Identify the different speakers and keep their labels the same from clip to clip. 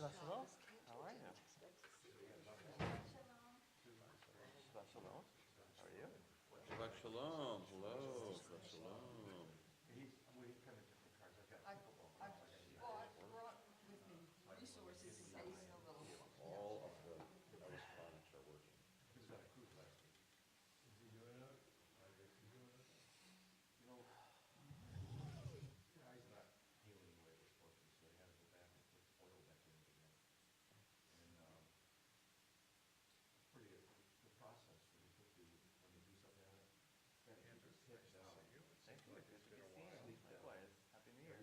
Speaker 1: Shabbat shalom. How are you? Shabbat shalom. How are you?
Speaker 2: Shabbat shalom. Hello. Shabbat shalom.
Speaker 3: I brought with me resources in case.
Speaker 2: All of the electronics are working.
Speaker 1: Thank you. Good to be seen. Likewise. Happy New Year.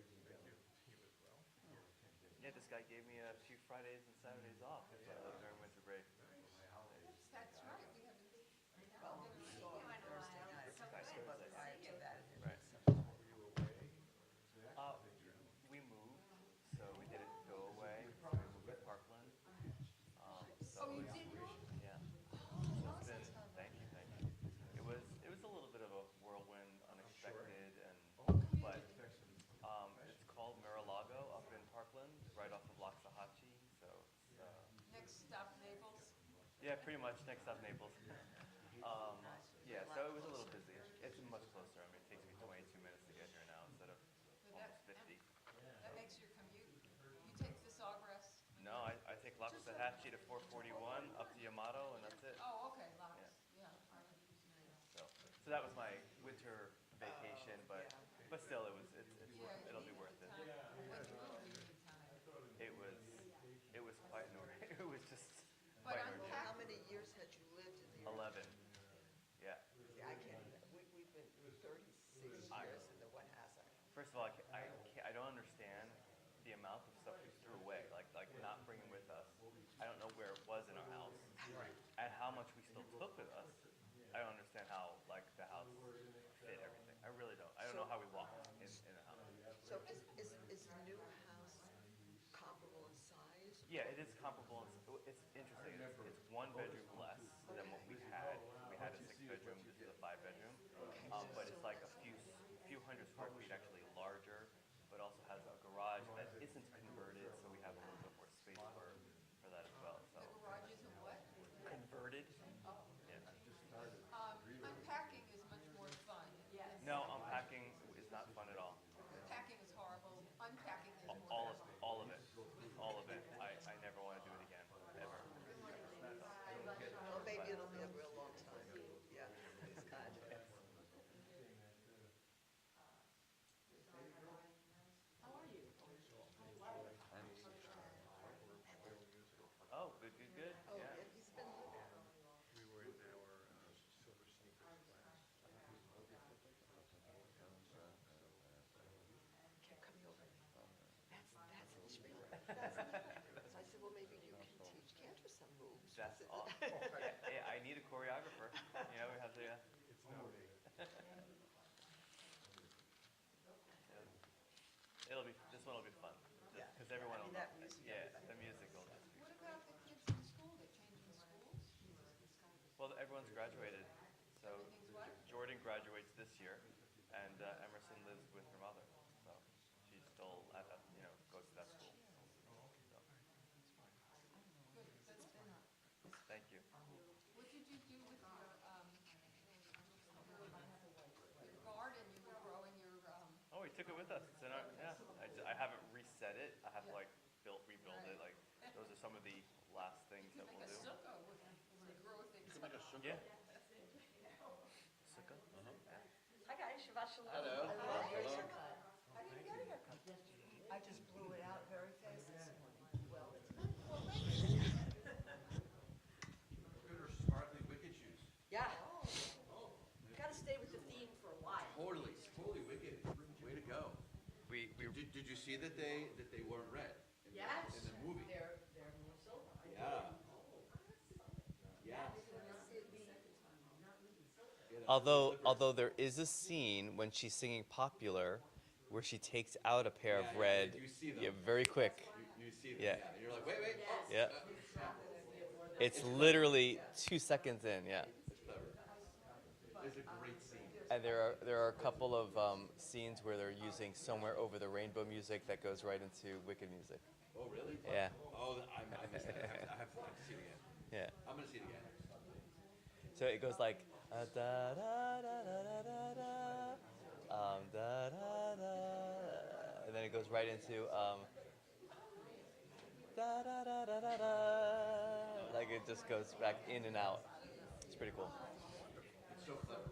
Speaker 1: Yeah, this guy gave me a few Fridays and Saturdays off during winter break.
Speaker 3: That's right. We haven't.
Speaker 4: Well, we saw it Thursday night.
Speaker 1: This guy
Speaker 4: But
Speaker 1: Thursday.
Speaker 4: prior to that, it
Speaker 1: Right.
Speaker 4: was some.
Speaker 1: Uh, we moved, so we didn't go away. So we moved to Parkland. So
Speaker 3: Oh, you
Speaker 1: it's,
Speaker 3: did move?
Speaker 1: yeah. So it's been. Thank you, thank you. It was a little bit of a whirlwind, unexpected, but it's called Mar-a-Lago up in Parkland, right off of Loxahatchee. So it's
Speaker 3: Next stop, Naples.
Speaker 1: yeah, pretty much next up Naples. Yeah, so it was a little busy. It's much closer. I mean, it takes me 22 minutes to get here now instead of
Speaker 3: But
Speaker 1: almost 50.
Speaker 3: that makes your commute. You take the Sawgrass.
Speaker 1: No, I take Loxahatchee to 441 up to Yamato, and that's it.
Speaker 3: Oh, okay, lots.
Speaker 1: Yeah.
Speaker 3: Yeah.
Speaker 1: So that was my winter vacation, but still, it'll be worth it.
Speaker 3: What'd you do in the time?
Speaker 1: It was quite annoying. It was just
Speaker 3: But
Speaker 1: quite
Speaker 3: I'm
Speaker 1: annoying.
Speaker 4: How many years had you lived in the
Speaker 1: 11. Yeah.
Speaker 4: See, I can't, we've been 36 years and no one has that.
Speaker 1: First of all, I don't understand the amount of stuff we threw away, like not bringing with us. I don't know where it was in our house, and how much we still took with us. I don't understand how the house fit everything. I really don't. I don't know how we walked in the house.
Speaker 4: So is the new house comparable in size?
Speaker 1: Yeah, it is comparable. It's interesting. It's one bedroom less than what we had. We had a 6 bedroom. This is a 5 bedroom. But it's like a few hundred square feet actually larger, but also has a garage that isn't converted, so we have a little bit more space for that as well. So
Speaker 3: The garage isn't what?
Speaker 1: converted.
Speaker 3: Oh.
Speaker 1: Yeah.
Speaker 3: Unpacking is much more fun. Yes.
Speaker 1: No, unpacking is not fun at all.
Speaker 3: Packing is horrible. Unpacking is more
Speaker 1: All
Speaker 3: fun.
Speaker 1: of all of it. All of it. I never want to do it again. Ever.
Speaker 4: Well, maybe it'll be a real long time. Yeah, it's kind of.
Speaker 3: How are you?
Speaker 1: Oh, good, good, good.
Speaker 4: Oh,
Speaker 1: Yeah.
Speaker 4: yeah, he's been,
Speaker 5: We were in our silver sneakers class.
Speaker 4: kept coming over. That's in Schmidt. So I said, well, maybe you can teach Cantor some moves.
Speaker 1: That's awesome. Yeah, I need a choreographer. You know, we have to.
Speaker 5: It's no me.
Speaker 1: This one will be fun.
Speaker 4: Yeah.
Speaker 1: Because everyone
Speaker 4: I mean,
Speaker 1: will
Speaker 4: that
Speaker 1: know.
Speaker 4: music,
Speaker 1: Yeah,
Speaker 4: everybody
Speaker 1: the music will just be.
Speaker 3: What about the kids in school? They're changing schools?
Speaker 1: Well, everyone's graduated. So
Speaker 3: Everything's what?
Speaker 1: Jordan graduates this year, and Emerson lives with her mother. So she's still goes to that school. So,
Speaker 3: Good.
Speaker 1: thank you.
Speaker 3: What did you do with your garden? You were growing your
Speaker 1: Oh, we took it with us. It's in our, yeah. I haven't reset it. I have to rebuild it. Like those are some of the last things
Speaker 3: You
Speaker 1: that
Speaker 3: can
Speaker 1: we'll
Speaker 3: make a
Speaker 1: do.
Speaker 3: sukkah with grow things.
Speaker 1: Yeah. Sukkah.
Speaker 6: Hi guys, Shabbat Shalom.
Speaker 2: Hello.
Speaker 6: I love your
Speaker 2: Hello.
Speaker 6: haircut. I didn't get a haircut yesterday. I just blew it out very fast this morning. Well, it's
Speaker 2: Good or sparkly wicked shoes.
Speaker 6: yeah. Got to stay with the theme for a while.
Speaker 2: Totally wicked. Way to go. Did you see that they weren't red
Speaker 6: Yes.
Speaker 2: in the movie?
Speaker 6: They're more silver.
Speaker 2: Yeah. Yeah.
Speaker 1: Although there is a scene when she's singing Popular, where she takes out a pair of red.
Speaker 2: You see them.
Speaker 1: Yeah, very quick.
Speaker 2: You see them.
Speaker 1: Yeah.
Speaker 2: And you're like, wait.
Speaker 1: Yeah. It's literally 2 seconds in. Yeah.
Speaker 2: It's clever. It's a great scene.
Speaker 1: And there are a couple of scenes where they're using Somewhere Over the Rainbow music that goes right into Wicked music.
Speaker 2: Oh, really?
Speaker 1: Yeah.
Speaker 2: Oh, I missed that. I have to see it again.
Speaker 1: Yeah.
Speaker 2: I'm gonna see it again.
Speaker 1: So it goes like da da da da da da da, da da da, and then it goes right into da da da da da da. Like it just goes back in and out. It's pretty cool.
Speaker 2: It's so clever.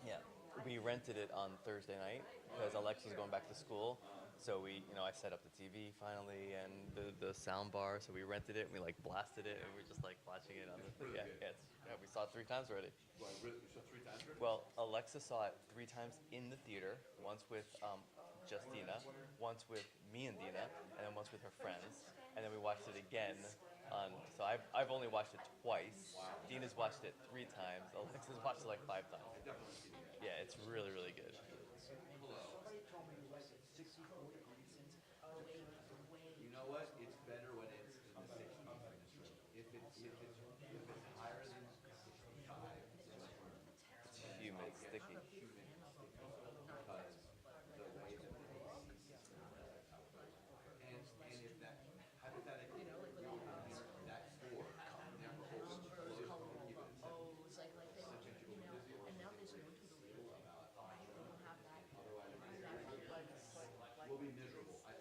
Speaker 1: Yeah, we rented it on Thursday night because Alexa's going back to school. So I set up the TV finally and the sound bar. So we rented it and we like blasted it and we're just like watching it on the
Speaker 2: Really good.
Speaker 1: we saw it 3 times already.
Speaker 2: Well, you saw 3 times already?
Speaker 1: Well, Alexa saw it 3 times in the theater. Once with Justina, once with me and Dina, and then once with her friends. And then we watched it again. So I've only watched it twice. Wow. Dina's watched it 3 times. Alexa's watched it like 5 times. Yeah, it's really, really good.
Speaker 2: You know what? It's better when it's in the 60s in this room. If it's higher than 65 in this room,
Speaker 1: It's humid, sticky.
Speaker 2: humid and sticky because the way that the AC system does how it goes. And if that hypothetically that door never opens closed, keep it at 70.
Speaker 3: It's like they, and now there's no to the leader. They don't have that.
Speaker 2: We'll be miserable. I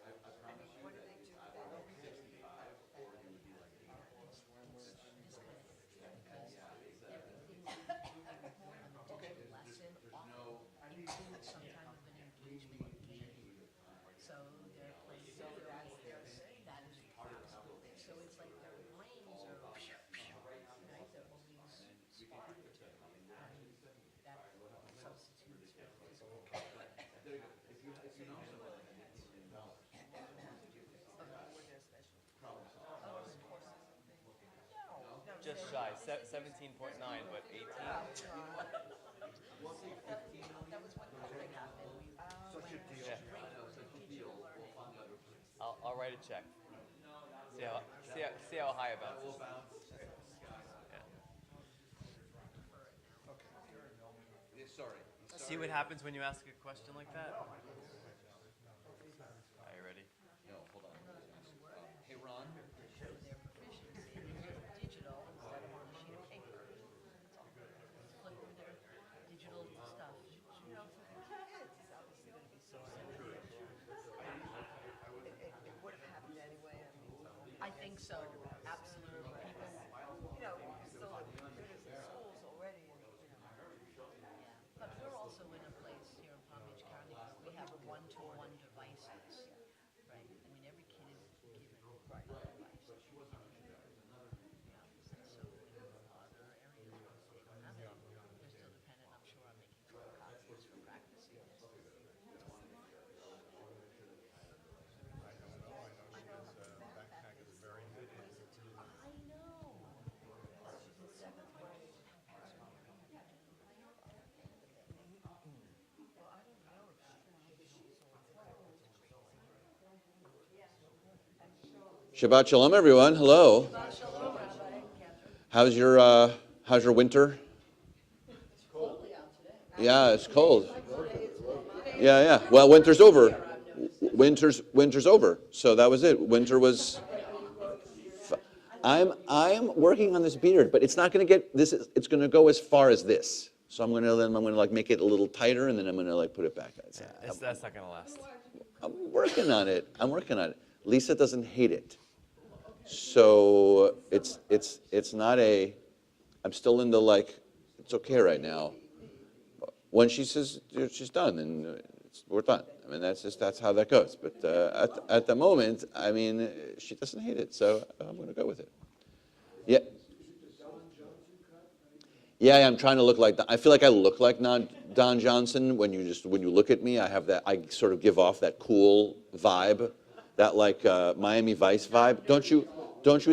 Speaker 2: promise you that either 65 or you would be like 80.
Speaker 3: Lesson includes some kind of an engagement game. So they're playing. That is absolutely. So it's like their brains are right. They're always sparked. That substitutes for physical.
Speaker 2: There you go. If you know someone like that, problem solved.
Speaker 1: Just shy, 17.9, but 18.
Speaker 2: We'll say 15 million.
Speaker 3: That was when the thing happened.
Speaker 2: Such a deal.
Speaker 1: Yeah.
Speaker 2: I know, such a deal. We'll fund the other place.
Speaker 1: I'll write a check. See how high it
Speaker 2: We'll
Speaker 1: bounces.
Speaker 2: bounce.
Speaker 1: Yeah.
Speaker 2: Yeah, sorry.
Speaker 1: See what happens when you ask a question like that? Are you ready?
Speaker 2: No, hold on. Hey, Ron.
Speaker 3: Show their proficiency in digital instead of on a sheet of paper. That's all. Flip through their digital stuff.
Speaker 6: You know, for the kids, it's obviously going to be so beneficial. It would have happened anyway.
Speaker 3: I think so, absolutely. People,
Speaker 6: You know, you're still at good as the schools already.
Speaker 3: but we're also in a place here in Palm Beach County, we have one-to-one devices, right? I mean, every kid is given a device. Yeah, so in other areas, they don't have it. They're still dependent, I'm sure, on making photocopies for practicing this.
Speaker 5: Backpack is very heavy.
Speaker 3: I know.
Speaker 6: She's in 7th grade. Well, I don't know if she's on.
Speaker 2: Shabbat shalom, everyone. Hello. How's your winter?
Speaker 3: It's cold out today.
Speaker 2: Yeah, it's cold. Yeah. Well, winter's over. Winter's over. So that was it. Winter was. I'm working on this beard, but it's not going to get this. It's going to go as far as this. So I'm going to like make it a little tighter, and then I'm going to like put it back.
Speaker 1: That's not gonna last.
Speaker 2: I'm working on it. Lisa doesn't hate it. So it's not a. I'm still in the like. It's okay right now. When she says she's done, then we're done. I mean, that's how that goes. But at the moment, I mean, she doesn't hate it, so I'm going to go with it. Yeah. Yeah, I'm trying to look like. I feel like I look like Don Johnson when you look at me. I have that. I sort of give off that cool vibe, that like Miami Vice vibe. Don't you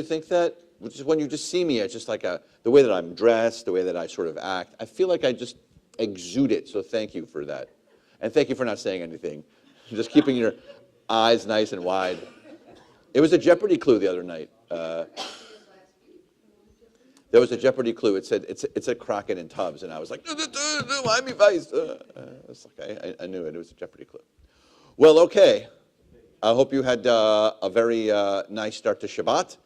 Speaker 2: think that? Which is when you just see me, it's just like the way that I'm dressed, the way that I sort of act. I feel like I just exude it. So thank you for that, and thank you for not saying anything, just keeping your eyes nice and wide. It was a Jeopardy clue the other night. There was a Jeopardy clue. It said, it's a Crockett in Tubbs. And I was like, no, Miami Vice. It's okay. I knew it. It was a Jeopardy clue. Well, okay. I hope you had a very nice start to Shabbat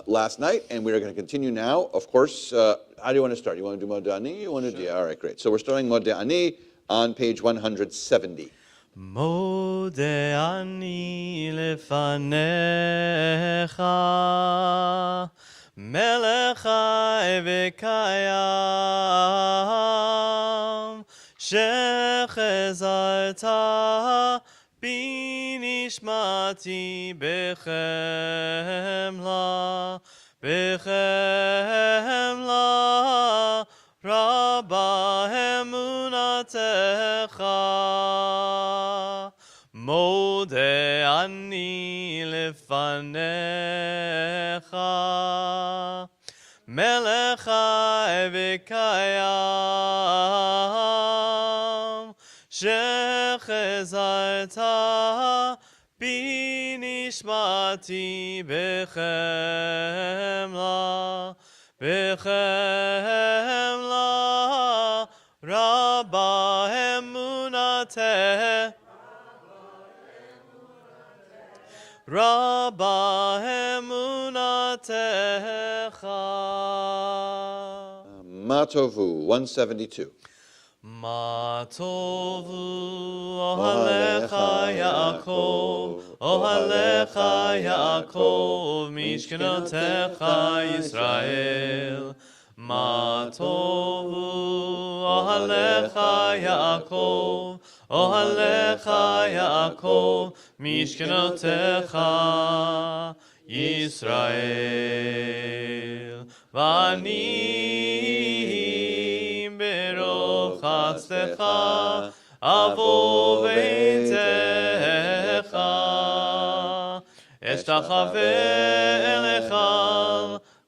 Speaker 2: last night. And we're going to continue now. Of course, how do you want to start? You want to do Modeh You want to do, yeah, all right, great. So we're starting Modeh on page 170.
Speaker 7: Modeh ani lefanecha melech chai v'kayam shechezarta bi nishmati bechemla Rabba emunatecha Modeh ani lefanecha Melech chai v'kayam shechezarta bi nishmati bechemla Rabba emunatecha Rabba emunatecha
Speaker 2: Matovu, 172.
Speaker 7: Matovu ohalecha Yaakov ohalecha Yaakov mishkenotecha Yisrael Matovu ohalecha Yaakov ohalecha Yaakov mishkenotecha Yisrael V'ani berochatztecha avo beitecha eshtachave elecha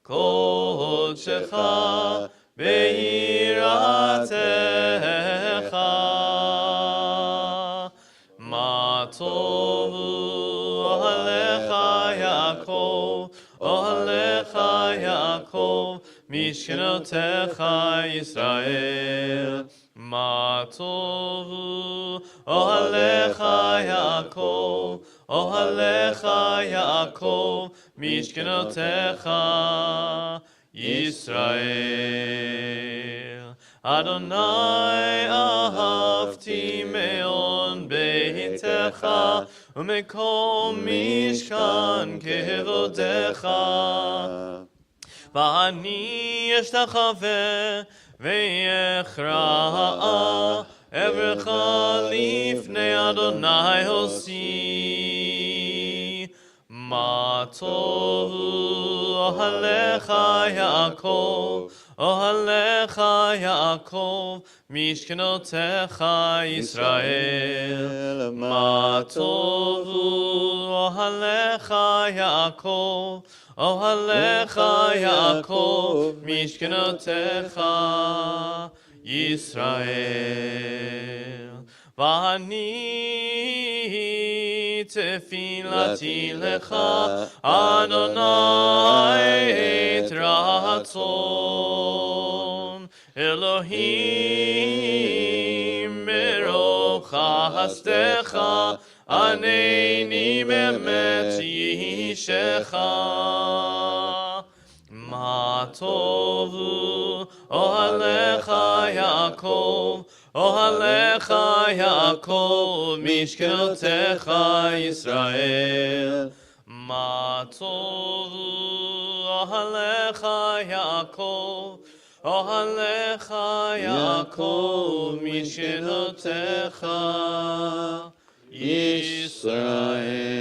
Speaker 7: kodshecha be'yiratecha Matovu ohalecha Yaakov ohalecha Yaakov mishkenotecha Yisrael Matovu ohalecha Yaakov ohalecha Yaakov mishkenotecha Yisrael Adonai ahavti me'on beitecha umekom mishkan kevodecha V'ani eshtachave ve'echra'a evrecha lifnei Adonai hosi Matovu ohalecha Yaakov ohalecha Yaakov mishkenotecha Yisrael Matovu ohalecha Yaakov ohalecha Yaakov mishkenotecha Yisrael V'ani tefilati lecha Adonai et ratzon Elohim berochastecha Aneni bemet yishecha Matovu ohalecha Yaakov ohalecha Yaakov mishkenotecha Yisrael Matovu ohalecha Yaakov ohalecha Yaakov mishkenotecha Yisrael.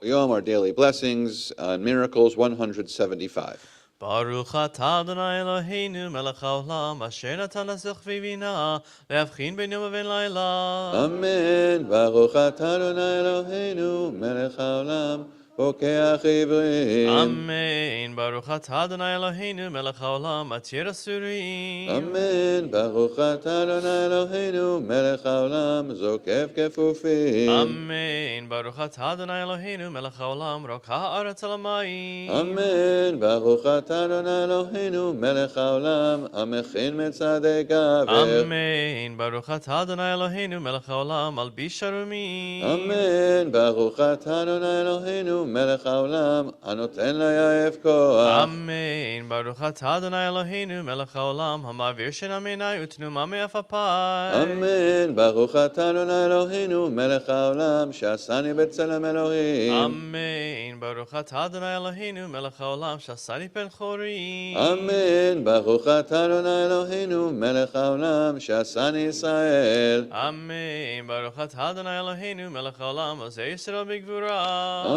Speaker 2: Yom, our daily blessings and miracles, 175.
Speaker 7: Baruch atah Adonai Eloheinu melech haolam asher natan lasech v'bina lehavchin ben yom u'ben layla.
Speaker 2: Amen. Baruch atah Adonai Eloheinu melech haolam פוקח עברים.
Speaker 7: Amen. Baruch atah Adonai Eloheinu melech haolam atir asurim.
Speaker 2: אמן. ברוך אתה אדוני אלוהינו מלך העולם זוקף כפופים.
Speaker 7: Amen. Baruch atah Adonai Eloheinu melech haolam rok haaretz al hamayim.
Speaker 2: אמן. ברוך אתה אדוני אלוהינו מלך העולם המכין מצעדי גבר.
Speaker 7: Amen. Baruch atah Adonai Eloheinu melech haolam al bisharumim.
Speaker 2: אמן. ברוך אתה אדוני אלוהינו מלך העולם הנותן ליעף כוח.
Speaker 7: Amen. Baruch atah Adonai Eloheinu melech haolam hamavir shena meinai utnuma me'afapai.
Speaker 2: אמן. ברוך אתה אדוני אלוהינו מלך העולם שעשני בצלם אלוהים.
Speaker 7: Amen. Baruch atah Adonai Eloheinu melech haolam shasani pen chorim.
Speaker 2: אמן. ברוך אתה אדוני אלוהינו מלך העולם שעשני ישראל.
Speaker 7: Amen. Baruch atah Adonai Eloheinu melech haolam azeh Yisrael b'gvura.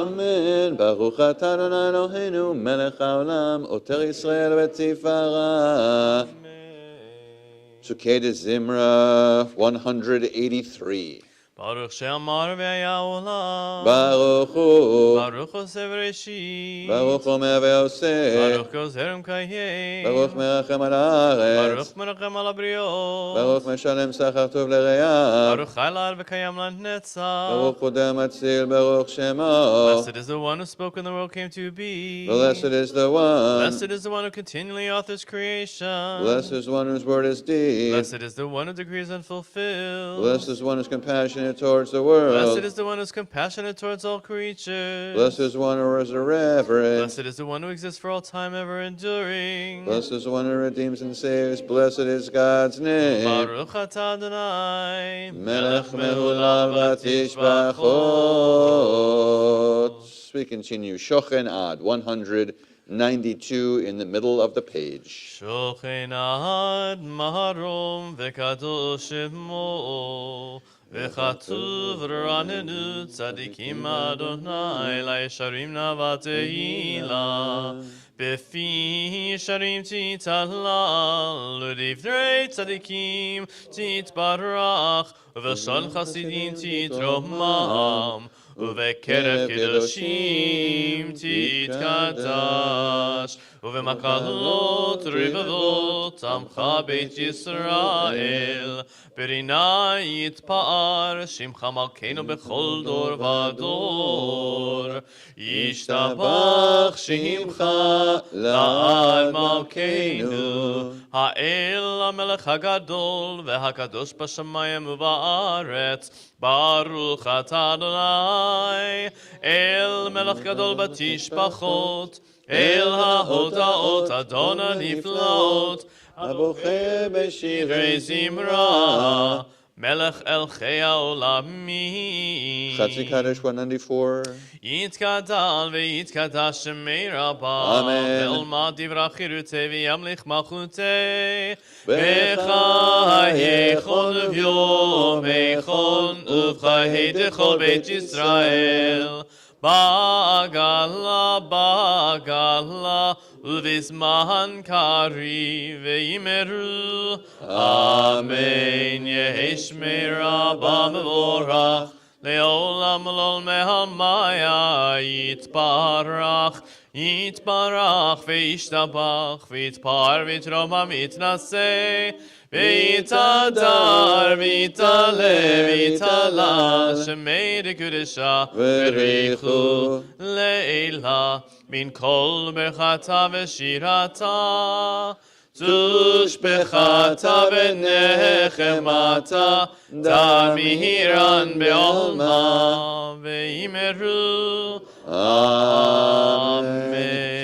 Speaker 2: אמן. ברוך אתה אדוני אלוהינו מלך העולם עוטר ישראל בתפארה.
Speaker 7: Amen.
Speaker 2: פסוקי דזמרה 183.
Speaker 7: Baruch she'amar ve'aya olam.
Speaker 2: ברוך הוא.
Speaker 7: Baruch Osev Reshit.
Speaker 2: ברוך הוא מהווה עושה.
Speaker 7: Baruch Gozerem Kayem.
Speaker 2: ברוך מרחם על הארץ.
Speaker 7: Baruch Menachem al Abriot.
Speaker 2: ברוך משלם שכר טוב לרעיו.
Speaker 7: Baruch Chaylar v'kayam l'netzach.
Speaker 2: ברוך הוא מציל ברוך שמו.
Speaker 7: Blessed is the one who spoke and the world came to be.
Speaker 2: Blessed is the one.
Speaker 7: Blessed is the one who continually authors creation.
Speaker 2: Blessed is one whose word is deep.
Speaker 7: Blessed is the one who decrees and fulfills.
Speaker 2: Blessed is one who's compassionate towards the world.
Speaker 7: Blessed is the one who's compassionate towards all creatures.
Speaker 2: Blessed is one who is irreverent.
Speaker 7: Blessed is the one who exists for all time, ever enduring.
Speaker 2: Blessed is the one who redeems and saves. Blessed is God's name.
Speaker 7: Baruch atah Adonai,
Speaker 2: Melech mehulav v'tishbachot. We continue. Shochen ad 192 in the middle of the page.
Speaker 7: Shochen ad maharom v'kadosh shemo. V'chatuv ranenu tzadikim Adonai La'yesharim navatehila Befi sharim titalal U'divrei tzadikim titbarach V'shal chasidim titromam U'vekerev kedoshim titkadash ובמקלות רבבות עמך בית ישראל ברינה יתפאר שמך מלכנו בכל דור ודור ישתבח שמך לעד מלכנו האל המלך הגדול והקדוש בשמיים ובארץ ברוך אתה אדוני אל מלך גדול בתשבחות אל ההודעות אדון הנפלאות הבוכה בשירי זמרה מלך אלכי העולמים
Speaker 2: Chatzi Kaddish 194.
Speaker 7: יתגדל ויתקדש שמי רבה
Speaker 2: אמן.
Speaker 7: ואלמד דברה חירותי וימליך מלכותי בחייכון וביומייכון ובחיי דכל בית ישראל בגלה בגלה ובזמן קריב וימרו אמן יהי שמי רבה מבורך לעולם לעולמי עלמיה יתברך יתברך וישתבח ויתפאר ויתרומם ויתנשא ויתהדר ויתעלה ויתעלה שמי דקודשה בריחו לעילה מן כל ברכתה ושירתה תושבחתה ונחמתה דר מהירן בעולמה ויאמרו
Speaker 2: Amen.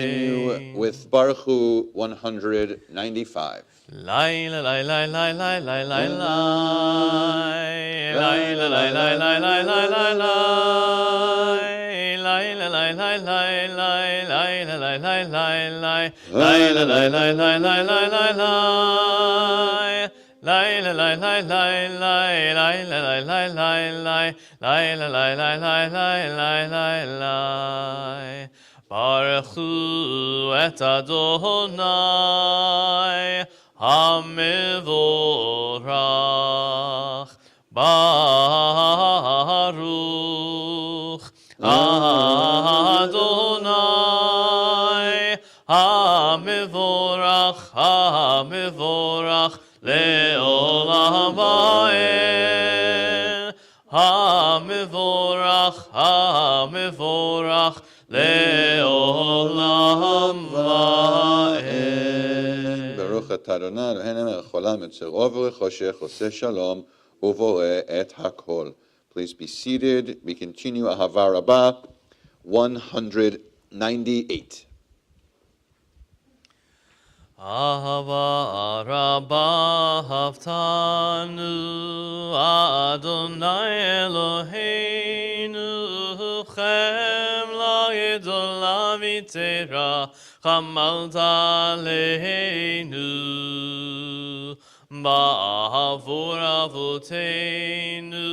Speaker 2: Continue with Baruch Hu 195.
Speaker 7: לילה לילה לילה לילה לילה לילה לילה לילה ברכו את אדוני המבורך ברוך אדוני המבורך, המבורך, לעולם ועד. המבורך, המבורך, לעולם ועד.
Speaker 2: ברוך אתה אדוני אלוהינו מלך העולם יוצר אור וחושך עושה שלום ובורא את הכל. Please be seated. We continue Ahava Rabbah 198.
Speaker 7: Ahava Rabbah Haftanu Adonai Eloheinu Chemla Gedola Vitera Chamalta Aleinu Ba'avur Avotenu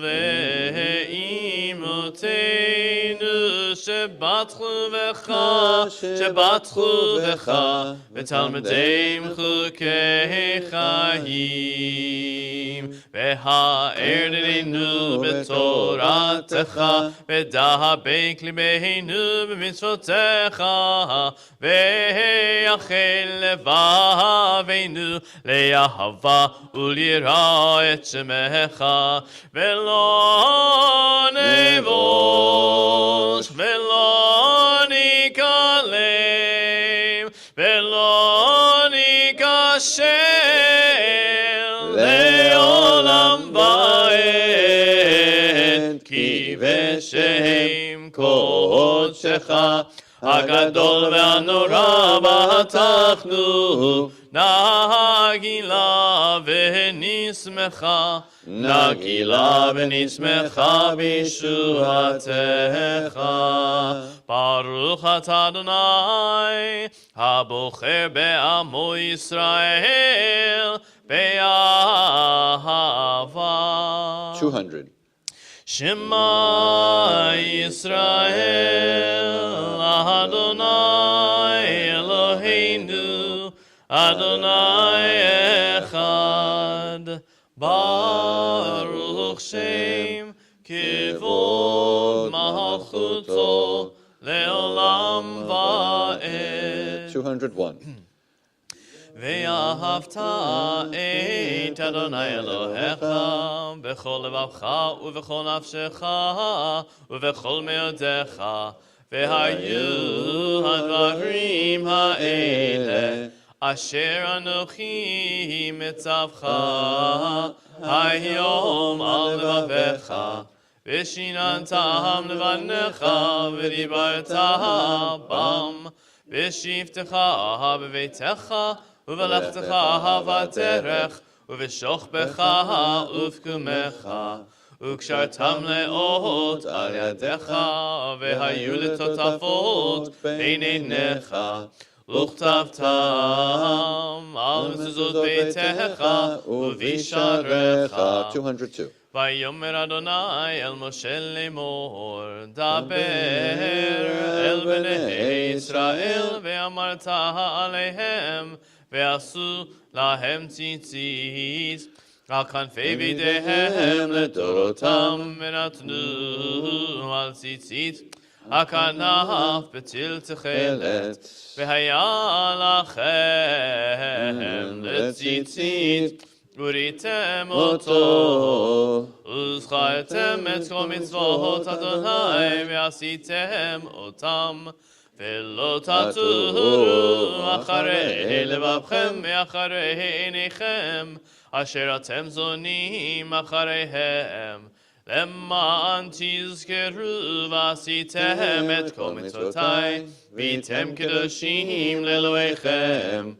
Speaker 7: Ve'imotenu Shebatchu Vecha V'talmedeim Chukei Chaim Ve'ha'erdenu B'toratecha Ve'dahabek libeinu B'mitzvotecha Ve'yachel levavenu Le'ahava u'lira et shemecha Ve'lo nevosh Ve'lo nikalem Ve'lo nikashel Le'olam va'ed Ki v'shem kodshecha Agadol ve'anora b'hatachnu Nagila v'nismecha Nagila v'nismecha b'shuatecha Baruch atah Adonai Habocher be'amo Yisrael be'ahava
Speaker 2: 200.
Speaker 7: Shema Yisrael Adonai Eloheinu Adonai Echad Baruch Shem Kivod Malchuto Leolam Va'ed
Speaker 2: 201.
Speaker 7: ואהבת את אדוני אלוהיך בכל לבבך ובכל נפשך ובכל מאודיך והיו הדברים האלה אשר אנוכי מצווך היום על לבביך ושיננתם לבניך ודיברת בם בשבתך בביתך ובלכתך בדרך ובשוכבך ובקומך וקשרתם לאות על ידיך והיו לטוטפות בין עיניך וכתבתם על מזוזות ביתך ובשעריך
Speaker 2: 202.
Speaker 7: ויאמר אדוני אל משה לאמור דבר אל בני ישראל ואמרת עליהם ועשו להם ציצית על כנפי בידיהם לדורותם ונתנו על ציצית הכנף בצל תכלת והיה לכם לציצית וריתם אותו וזכרתם את כל מצוות אדוני ועשיתם אותם ולא תטורו אחרי לבבכם ואחרי עיניכם אשר אתם זונים אחריהם למען תזכרו ועשיתם את כל מצוותיי והייתם קדושים לאלוהיכם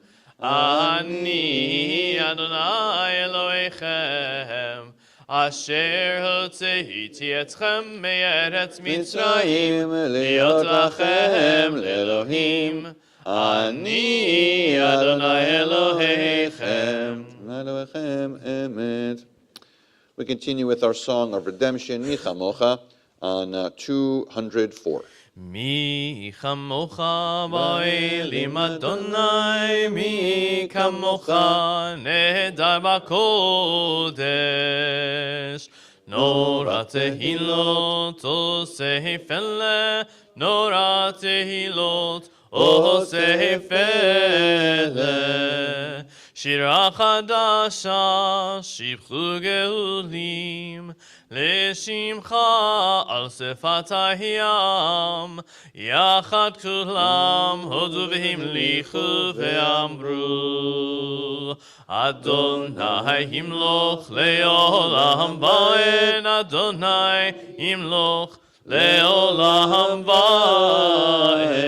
Speaker 7: אני אדוני אלוהיכם אשר הוצאתי אתכם מארץ מצרים להיות לכם לאלוהים אני אדוני אלוהיכם.
Speaker 2: We continue with our song of redemption, Mi Chamocha, on 204.
Speaker 7: מי כמוך באלים אדוני, מי כמוך נהדר בקודש. נורא תהילות עושה פלא, נורא תהילות עושה פלא. שירה חדשה, שיבחו גאולים, לשמך על שפת הים, יחד כולם הודו והמליכו ואמרו, אדוני ימלוך לעולם ועד, אדוני ימלוך לעולם ועד.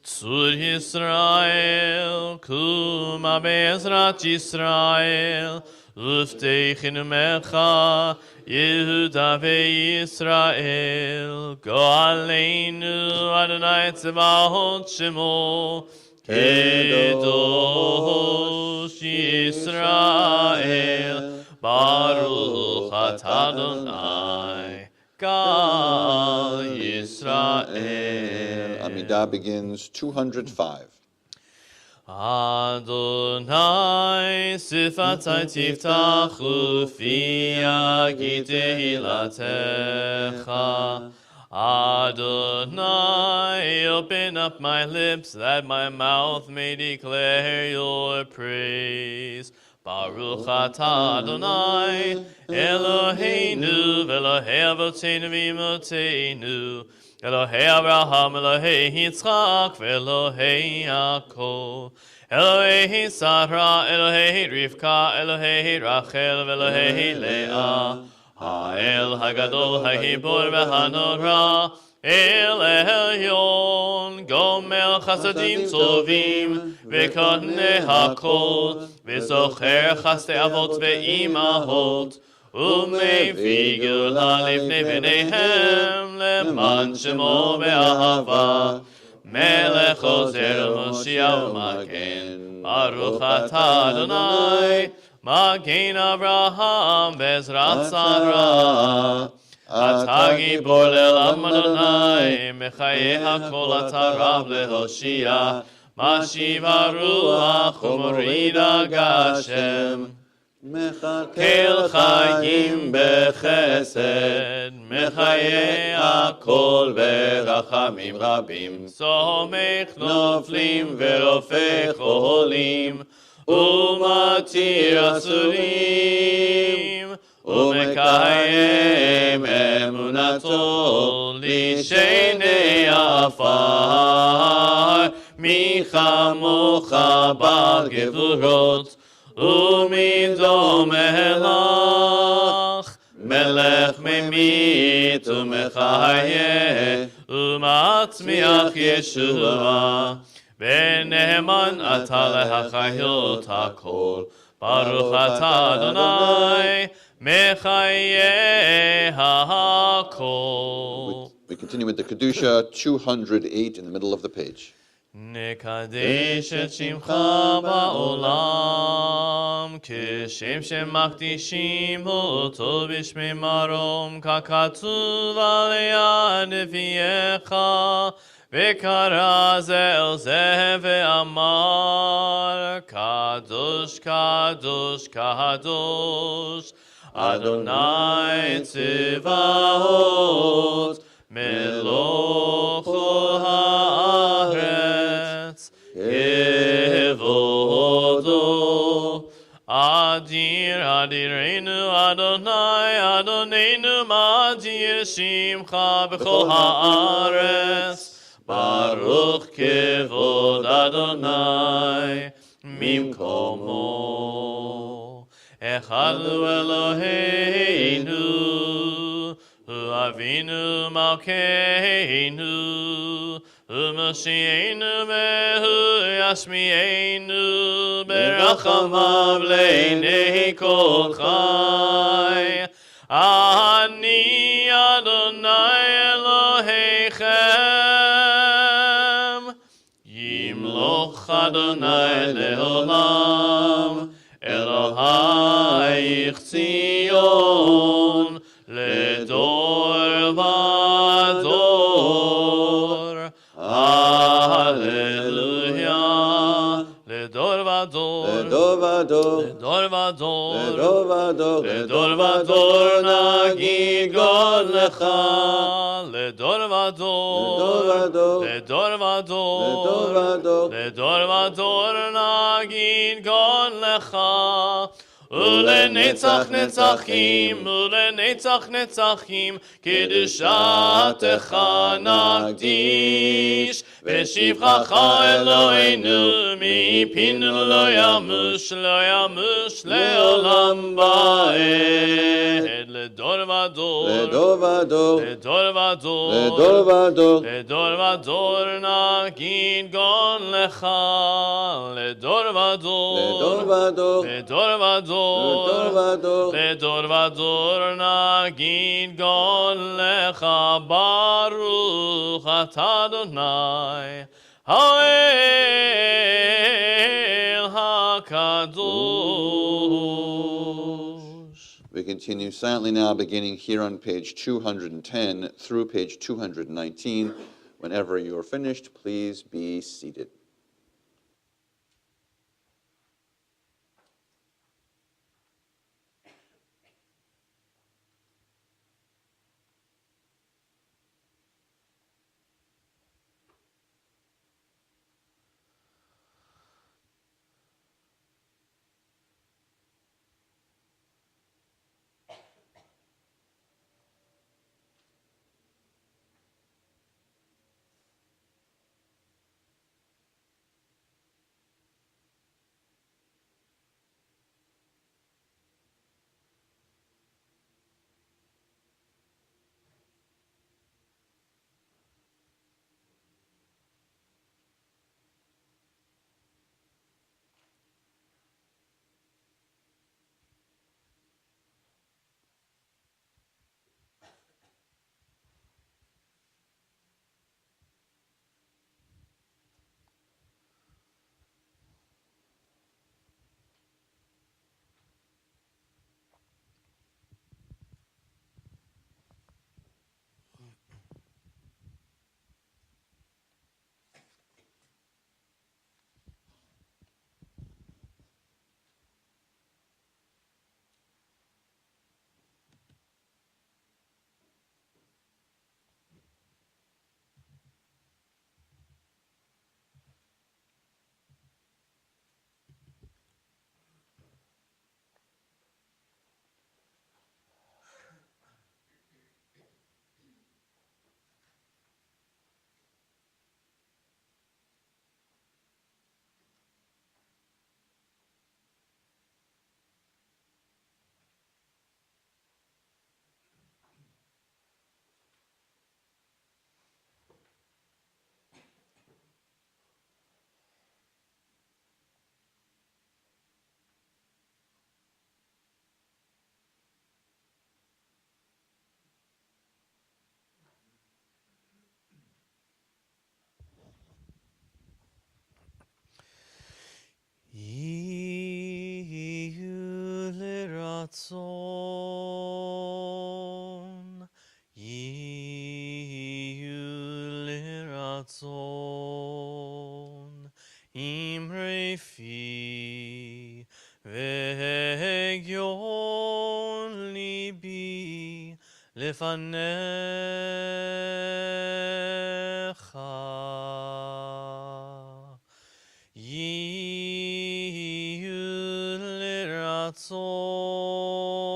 Speaker 7: צור ישראל, קומה בעזרת ישראל, ופתחנו ממך, יהודה וישראל, גואלנו אדוני צבאות שמו, קדוש ישראל, ברוך אתה אדוני, גאל ישראל.
Speaker 2: Amidah begins 205.
Speaker 7: Adonai sifatai tiftachu fi yagi tehilatecha. Adonai, open up my lips that my mouth may declare your praise. Baruch atah Adonai, Eloheinu v'Elokei avoteinu v'imotenu, Elohei Abraham, Elohei Yitzchak, Elohei Yaakov, Elohei Sarah, Elohei Rivka, Elohei Rachel, Elohei Leah, Ha'el Hagadol, Ha'hibor v'Hanora, El Elyon, Gomel Chasadim Tovim, V'Kotnei Hakol, V'Zocher Chasdei Avot Ve'imahot, ומביא גאולה לפני בניהם, למען שמו באהבה. מלך עוזר ומושיע ומגן, ברוך אתה אדוני, מגן אברהם בעזרת שרה. אתה גיבור לעולם אדוני, מחיי הכל אתה רב להושיע, משיב הרוח ומוריד הגשם. כל חיים בחסד, מחיי הכל ברחמים רבים. סומך נופלים ורופא חולים, ומתיר אסורים, ומקיים אמונתו לשני עפר. מי כמוך בעל גבורות, ומדומה לך, מלך ממית ומחיה, ומצמיח ישועה. ונאמן אתה להחיות הכל, ברוך אתה אדוני, מחיה הכל.
Speaker 2: We continue with the Kedusha 208 in the middle of the page.
Speaker 7: נקדש את שמך בעולם, כשם שמקדישים אותו בשמי מרום, ככתוב על יד נביאך, וקרא זה אל זה ואמר, קדוש קדוש קדוש, אדוני צבאות, מלוך כל הארץ, כבודו. אדיר אדירנו אדוני, אדוננו מדיר שמך בכל הארץ. ברוך כבוד אדוני ממקומו. אחד הוא אלוהינו, הוא אבינו מלכנו, הוא מושיענו והוא ישמיענו, ברחמיו לעיני כל חי. אני אדוני אלוהיכם, ימלוך אדוני לעולם, אלוהיך ציון לדור ודור. הללויה, לדור ודור,
Speaker 2: לדור ודור,
Speaker 7: לדור ודור.
Speaker 2: לדור ודור, לדור ודור נגיד גוד לך.
Speaker 7: לדור ודור,
Speaker 2: לדור ודור,
Speaker 7: לדור ודור,
Speaker 2: לדור ודור,
Speaker 7: לדור ודור נגיד גוד לך. ולנצח נצחים, ולנצח נצחים, קדושתך נקדיש, ושבחך אלוהינו, מפינו לא ימוש, לא ימוש לעולם ועד. לדור ודור,
Speaker 2: לדור ודור,
Speaker 7: לדור ודור,
Speaker 2: לדור ודור,
Speaker 7: לדור ודור נגיד גוד לך. לדור ודור,
Speaker 2: לדור ודור,
Speaker 7: לדור ודור,
Speaker 2: לדור ודור,
Speaker 7: לדור ודור נגיד גוד לך. ברוך אתה אדוני האל הקדוש.
Speaker 2: We continue silently now, beginning here on page 210 through page 219. Whenever you are finished, please be seated.
Speaker 7: יהיו לרצון, יהיו לרצון, אמרי פי והגיון ליבי לפניך. יהיו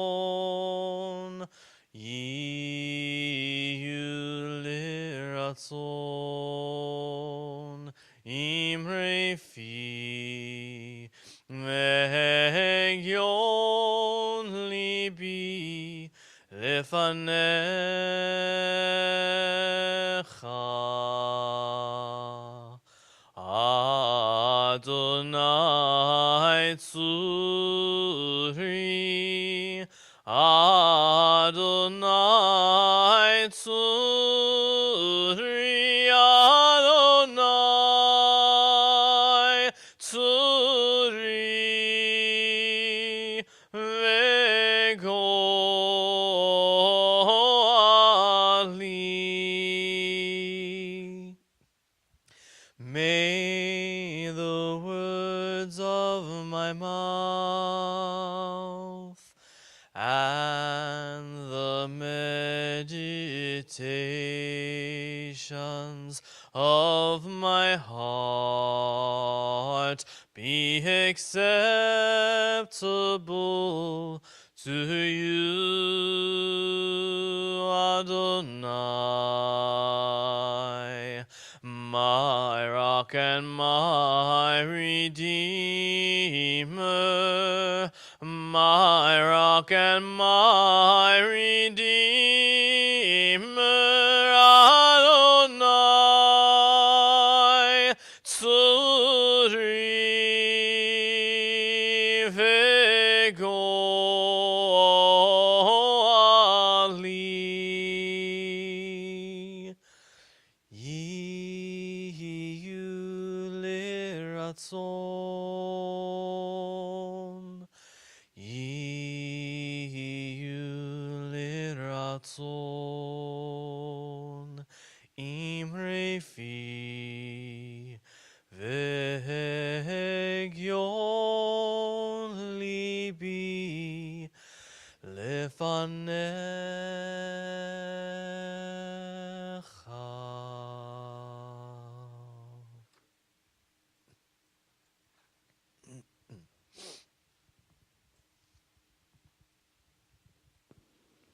Speaker 7: לרצון, יהיו לרצון, אמרי פי והגיון ליבי לפניך. Adonai tzuri, Adonai tzuri, Adonai tzuri, vegoali. May the words of my mouth meditations of my heart be acceptable to you, Adonai, my rock and my redeemer, my rock and my redeemer, Adonai, tzuri vegoali. Yiyu liratzon, yiyu liratzon, imre fi vehegyon libi lefanecha.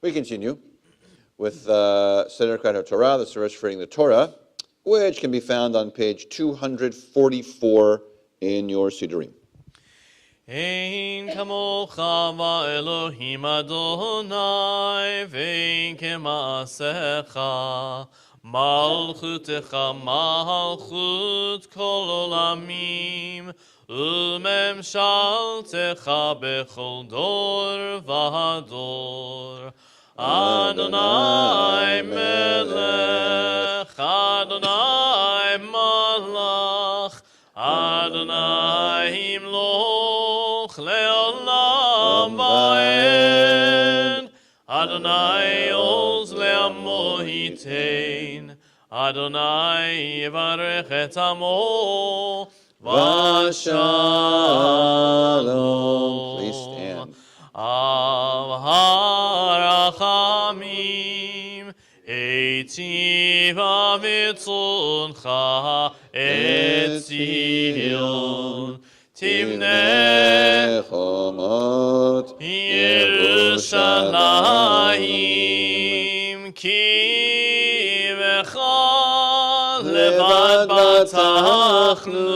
Speaker 2: We continue with Seder Kriyat Torah, the service reading the Torah, which can be found on page 244 in your Sidurim.
Speaker 7: Ein kamocha va'elohim Adonai, vein kema'asecha, malchutecha malchut kol olamim, umemshaltecha bechol dor v'hador. Adonai melech, Adonai malach, Adonai himloch le'olam va'ed. Adonai oz le'amo hitein. Adonai yivarech et amo v'shalom.
Speaker 2: Please stand.
Speaker 7: Av harachamim eitiv avitzoncha et Zion timneh
Speaker 2: Chomot
Speaker 7: Yerushalayim ki v'cha levad batachnu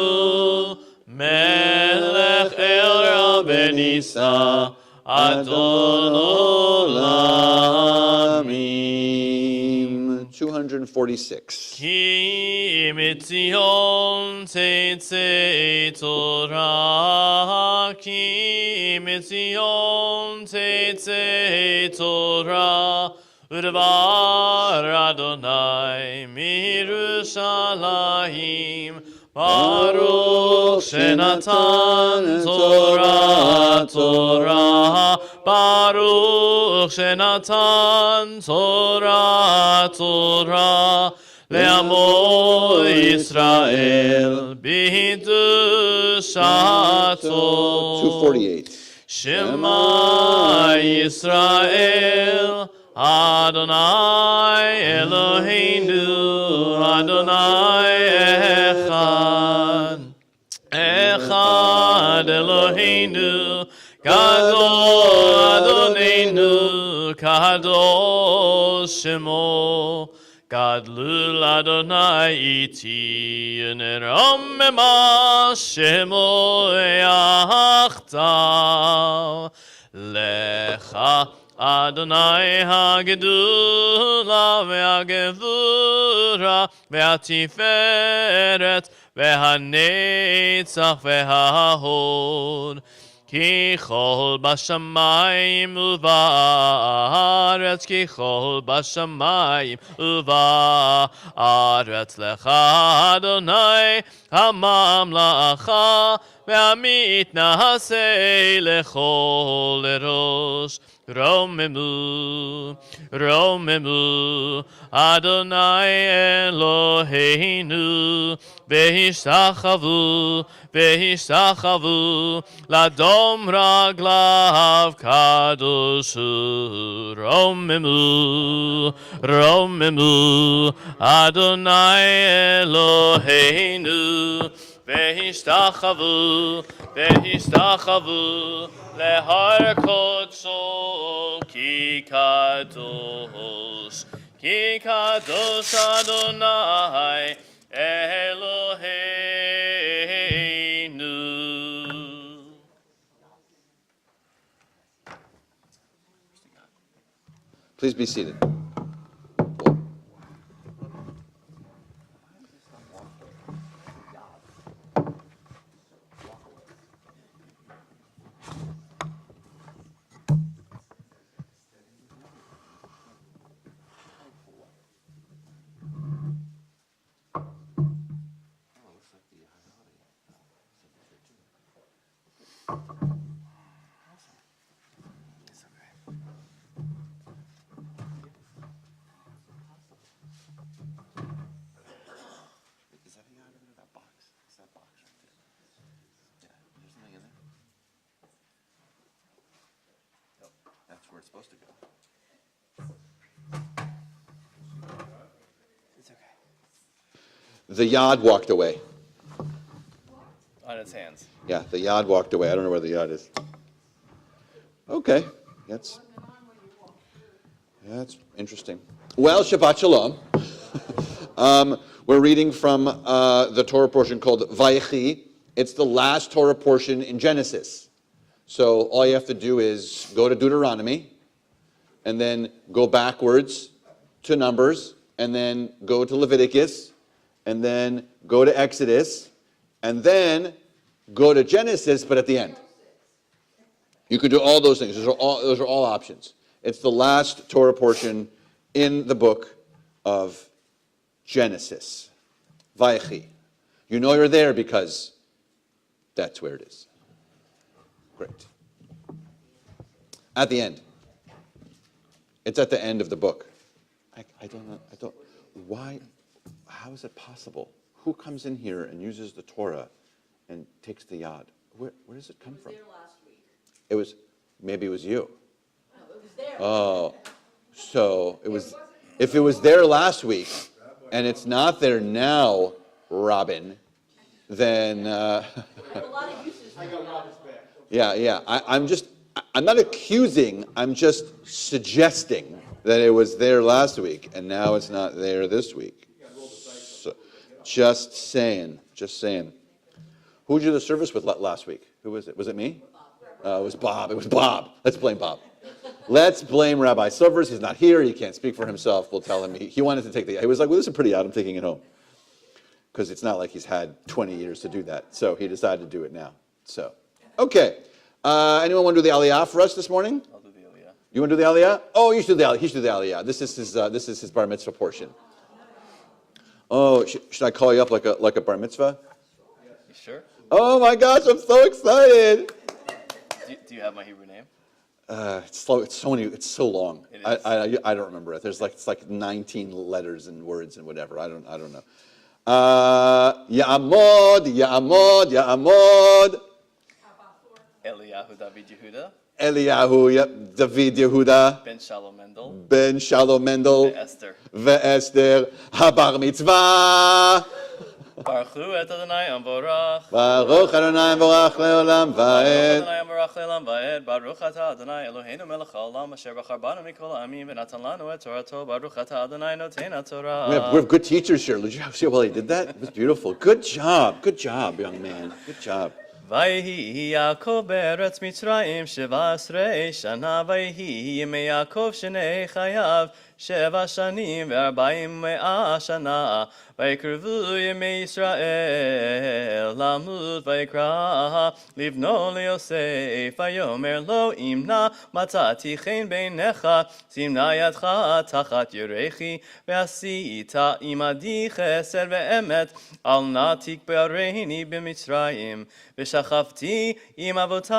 Speaker 7: melech el Rabbenisa Adon olamim.
Speaker 2: 246.
Speaker 7: Ki mitzion tetzei Torah, ki mitzion tetzei Torah, udvar Adonai mirushalayim, Baruch shenatan Torah, Torah, Baruch shenatan Torah, Torah, le'amo Yisrael b'hidushato.
Speaker 2: 248.
Speaker 7: Shema Yisrael, Adonai Eloheinu, Adonai Echad. Echad Eloheinu, Gadol Adonenu, Kadosh Shemo. Gadlul Adonai iti, Neromema Shemo Yachtav. Lecha Adonai hagedula ve'hagevura ve'atiferet ve'hanetzach ve'hahod ki chol bashamayim uvaretz ki chol bashamayim uvaretz lecha Adonai hamamlacha ve'amit nahasei lechol erosh Romemu, Romemu, Adonai Eloheinu, Vehishtachavu, Vehishtachavu, Ladom Raglav Kadoshu, Romemu, Romemu, Adonai Eloheinu, Vehishtachavu, Vehishtachavu, Lehar Kodso, Ki Kadosh Adonai Eloheinu.
Speaker 2: Please be seated. That's where it's supposed to go.
Speaker 7: It's okay.
Speaker 2: The Yad walked away.
Speaker 7: On its hands.
Speaker 2: Yeah, the Yad walked away. I don't know where the Yad is. Okay, that's interesting. Well, Shabbat Shalom. We're reading from the Torah portion called Vayechi. It's the last Torah portion in Genesis. So all you have to do is go to Deuteronomy, and then go backwards to Numbers, and then go to Leviticus, and then go to Exodus, and then go to Genesis, but at the end. You could do all those things. Those are all options. It's the last Torah portion in the book of Genesis. Vayechi. You know you're there because that's where it is. Great. At the end. It's at the end of the book. I don't know. Why? How is it possible? Who comes in here and uses the Torah and takes the Yad? Where does it come from? Maybe it was you.
Speaker 3: No, it was there.
Speaker 2: Oh, so it was. If it was there last week, and it's not there now, Robin, then.
Speaker 3: A lot of uses.
Speaker 2: Yeah. I'm not accusing. I'm just suggesting that it was there last week, and now it's not there this week. So, just saying. Who did you do the service with last week? Who was it? Was it me? It was Bob. Let's blame Bob. Let's blame Rabbi Silvers. He's not here. He can't speak for himself. We'll tell him. He wanted to take the. He was like, well, this is pretty odd. I'm taking it home. Because it's not like he's had 20 years to do that. So he decided to do it now. So, okay. Anyone want to do the Aliyah for us this morning?
Speaker 7: I'll do the Aliyah.
Speaker 2: You want to do the Aliyah? Oh, you should do the Aliyah. He should do the Aliyah. This is his bar mitzvah portion. Oh, should I call you up like a bar mitzvah?
Speaker 7: You sure?
Speaker 2: Oh my gosh, I'm so excited.
Speaker 7: Do you have my Hebrew name?
Speaker 2: It's slow. It's so long.
Speaker 7: It is.
Speaker 2: I don't remember it. It's like 19 letters and words and whatever. I don't know. Ya'amod.
Speaker 7: Eliyahu David Yehuda.
Speaker 2: Eliyahu, yep. David Yehuda.
Speaker 7: Ben Shalom Mendel.
Speaker 2: Ben Shalom Mendel.
Speaker 7: Esther.
Speaker 2: Ve'Esther. Habar mitzvah.
Speaker 7: Baruch Hu et Adonai Amvorach.
Speaker 2: Baruch Adonai Amvorach le'olam va'ed.
Speaker 7: Adonai Amvorach le'olam va'ed. Baruch ata Adonai Eloheinu melech haolam asher bachar banu mikol ha'amim v'natan lanu et Torato. Baruch ata Adonai noten haTorah.
Speaker 2: We have good teachers here. Did you see how well he did that? It was beautiful. Good job, young man. Good job.
Speaker 7: ויהי יעקב בארץ מצרים 17 שנה ויהי ימי יעקב שני חייו 7 שנים ו400 שנה ויקרבו ימי ישראל למות ויקרא לבנו ליוסף ויאמר לו אם נא מצאתי חן בעיניך שים נא ידך תחת ירכי ועשית עמדי חסד ואמת אל נא תקברני במצרים ושכבתי עם אבותי,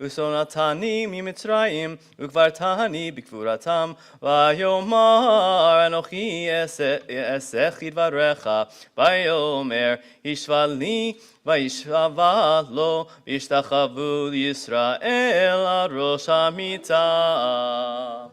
Speaker 7: ושונאתני ממצרים, וקברתני בקבורתם, ויאמר אנוכי אעשה כדבריך, ויאמר השווה לי, וישבע לו, וישתחוו לישראל על ראש המיטה.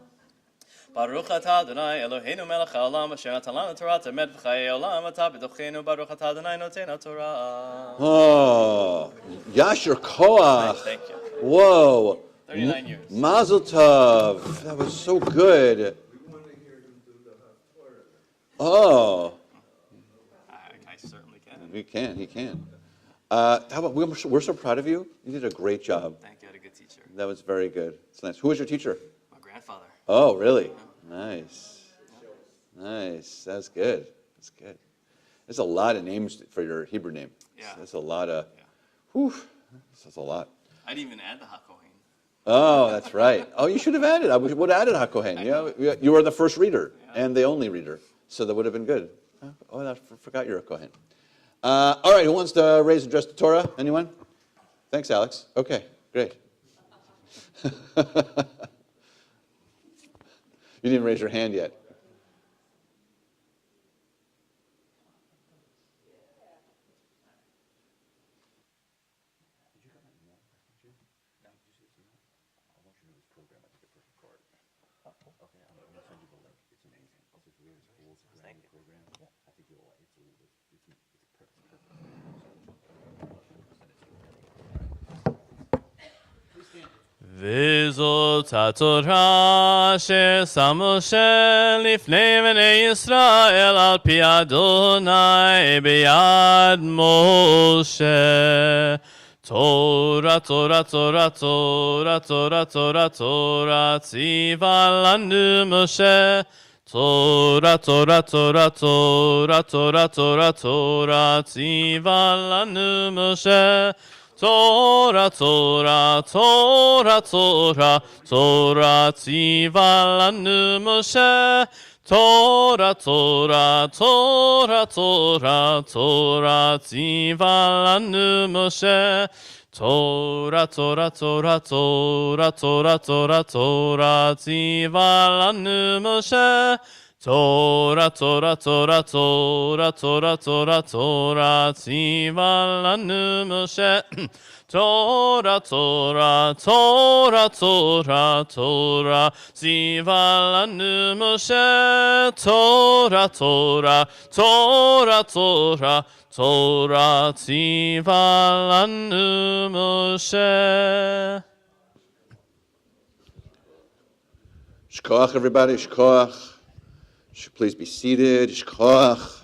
Speaker 7: ברוך אתה אדוני אלוהינו מלך העולם אשר נתן לנו תורת אמת וחיי עולם אתה בתוכנו ברוך אתה אדוני נותן התורה.
Speaker 2: Oh, Yasher Koach.
Speaker 7: Thank you.
Speaker 2: Whoa.
Speaker 7: 39 years.
Speaker 2: Mazel Tov. That was so good. Oh.
Speaker 7: I certainly can.
Speaker 2: He can. How about, we're so proud of you. You did a great job.
Speaker 7: Thank you, I had a good teacher.
Speaker 2: That was very good. It's nice. Who was your teacher?
Speaker 7: My grandfather.
Speaker 2: Oh, really? Nice. Nice. That's good. That's good. There's a lot of names for your Hebrew name.
Speaker 7: Yeah.
Speaker 2: That's a lot of,
Speaker 7: Yeah.
Speaker 2: whew, that's a lot.
Speaker 7: I didn't even add the HaKohen.
Speaker 2: Oh, that's right. Oh, you should have added. I would have added HaKohen. Yeah, you were the first reader and the only reader. So that would have been good. Oh, I forgot you're a Kohen. All right, who wants to raise and address the Torah? Anyone? Thanks, Alex. Okay, great. You didn't raise your hand yet.
Speaker 7: וזאת התורה שעשה משה לפני בני ישראל על פי אדוני ביד משה. תורה, תורה, תורה, תורה, תורה, תורה, תורה, ציווה לנו משה. תורה, תורה, תורה, תורה, תורה, תורה, תורה, ציווה לנו משה. Torah, Torah, Torah, Torah, Torah, ציווה לנו משה. Torah, Torah, Torah, Torah, Torah, ציווה לנו משה. Torah, Torah, Torah, Torah, Torah, Torah, Torah, ציווה לנו משה. Torah, Torah, Torah, Torah, Torah, Torah, Torah, ציווה לנו משה. Torah, Torah, Torah, Torah, Torah, ציווה לנו משה. Torah, Torah, Torah, Torah, Torah, ציווה לנו משה.
Speaker 2: Shkoach, everybody, shkoach. Please be seated. Shkoach.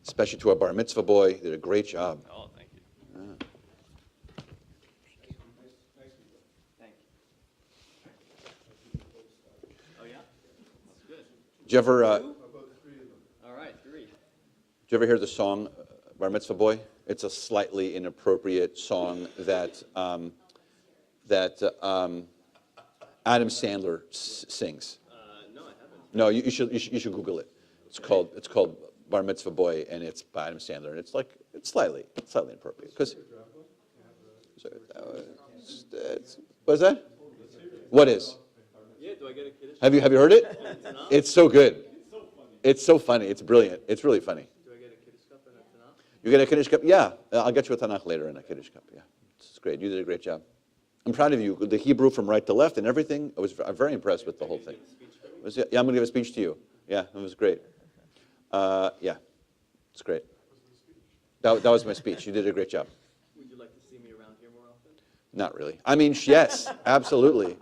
Speaker 2: Especially to our bar mitzvah boy. He did a great job.
Speaker 7: Oh, thank you. Thank you. Oh, yeah? That's good.
Speaker 2: Did you ever,
Speaker 7: All right, 3.
Speaker 2: did you ever hear the song Bar Mitzvah Boy? It's a slightly inappropriate song that Adam Sandler sings.
Speaker 7: No, I haven't.
Speaker 2: No, you should Google it. It's called Bar Mitzvah Boy, and it's by Adam Sandler, and it's slightly inappropriate because. What is that? What is?
Speaker 7: Yeah, do I get a kiddush?
Speaker 2: Have you heard it? It's so good. It's so funny. It's brilliant. It's really funny.
Speaker 7: Do I get a kiddush cup and a tanakh?
Speaker 2: You get a Kiddush cup? Yeah, I'll get you a Tanakh later and a Kiddush cup. Yeah, it's great. You did a great job. I'm proud of you. The Hebrew from right to left and everything. I'm very impressed with the whole thing. Yeah, I'm going to give a speech to you. Yeah, it was great. Yeah, it's great. That was my speech. You did a great job.
Speaker 7: Would you like to see me around here more often?
Speaker 2: Not really. I mean, yes, absolutely.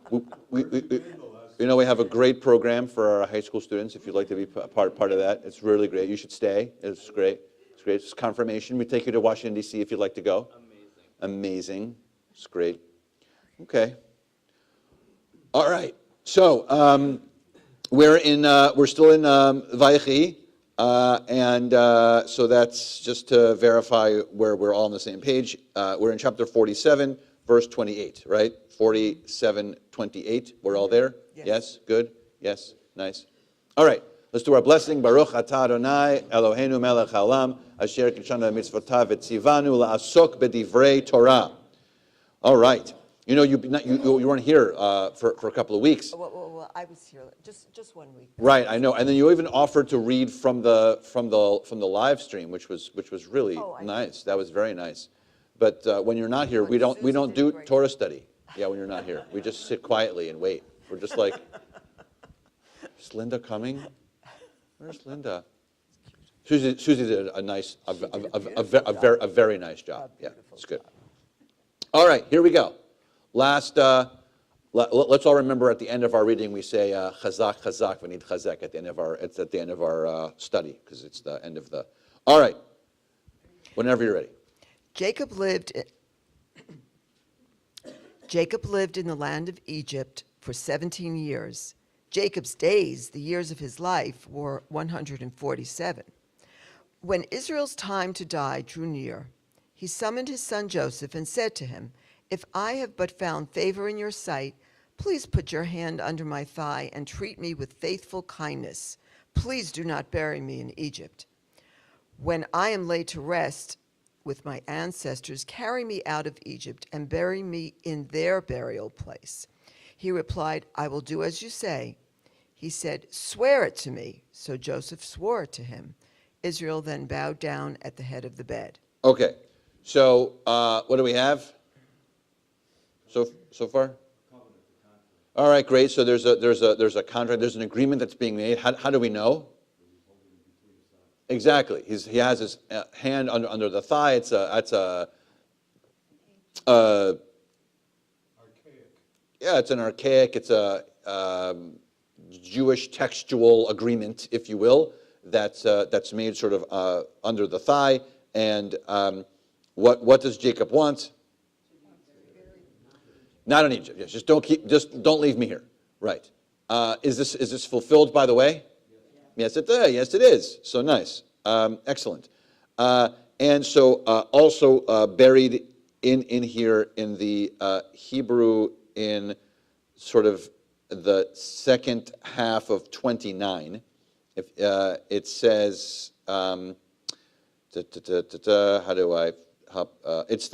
Speaker 2: We have a great program for our high school students. If you'd like to be part of that, it's really great. You should stay. It's great. It's great. It's confirmation. We take you to Washington, D.C. if you'd like to go. Amazing. It's great. Okay. All right. So we're still in Vayechi, and so that's just to verify where we're all on the same page. We're in chapter 47, verse 28, right? 47, 28. We're all there? Yes. Good? Yes. Nice. All right. Let's do our blessing. Baruch atah Adonai Eloheinu melech haolam asher kidshanu mitzvotav v'tzivanu la'asok b'divrei Torah. All right. You know, you weren't here for a couple of weeks.
Speaker 4: Well, I was here just 1 week.
Speaker 2: Right, I know. And then you even offered to read from the live stream, which was really nice. That was very nice. But when you're not here, we don't do Torah study. Yeah, when you're not here, we just sit quietly and wait. We're just like, is Linda coming? Where's Linda? Susie did a very nice job. Yeah, it's good. All right, here we go. Let's all remember at the end of our reading we say chazak chazak v'nid chazek at the end of our study because it's the end of the. All right, whenever you're ready.
Speaker 4: Jacob lived in the land of Egypt for 17 years. Jacob's days, the years of his life, were 147. When Israel's time to die drew near, he summoned his son Joseph and said to him, "If I have but found favor in your sight, please put your hand under my thigh and treat me with faithful kindness. Please do not bury me in Egypt. When I am laid to rest with my ancestors, carry me out of Egypt and bury me in their burial place." He replied, "I will do as you say." He said, "Swear it to me." So Joseph swore it to him. Israel then bowed down at the head of the bed.
Speaker 2: Okay, so what do we have so far? All right, great. So there's a contract. There's an agreement that's being made. How do we know? Exactly. He has his hand under the thigh. It's an archaic. It's a Jewish textual agreement, if you will, that's made sort of under the thigh. And what does Jacob want? Not in Egypt. Yes, just don't leave me here. Right. Is this fulfilled, by the way? Yes, it does. Yes, it is. So nice. Excellent. And so also buried in here in the Hebrew in sort of the second half of 29. If it says, how do I help? It's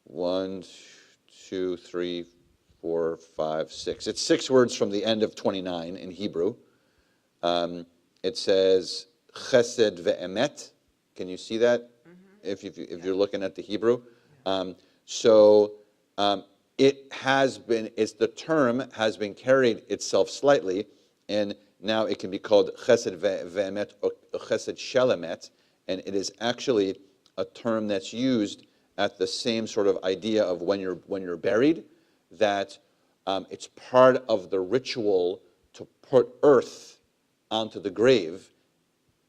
Speaker 2: 1, 2, 3, 4, 5, 6. It's 6 words from the end of 29 in Hebrew. It says chesed ve'emet. Can you see that? Mm-hmm. If you're looking at the Hebrew, the term has been carried itself slightly, and now it can be called chesed ve'emet or chesed shelemet, and it is actually a term that's used at the same sort of idea of when you're buried, that it's part of the ritual to put earth onto the grave,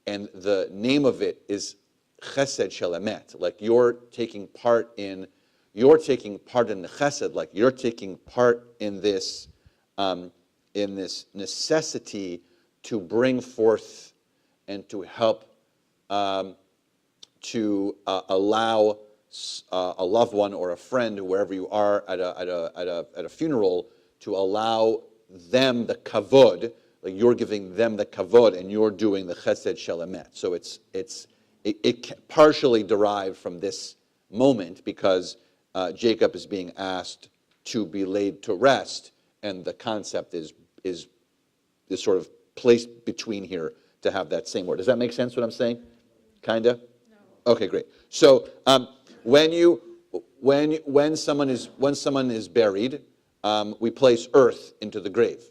Speaker 2: and the name of it is chesed shelemet, like you're taking part in the chesed, like you're taking part in this necessity to bring forth and to help to allow a loved one or a friend, wherever you are at a funeral, to allow them the kavod, like you're giving them the kavod and you're doing the chesed shelemet. So it partially derived from this moment because Jacob is being asked to be laid to rest, and the concept is sort of placed between here to have that same word. Does that make sense what I'm saying? Kinda? No. Okay, great. So when someone is buried, we place earth into the grave.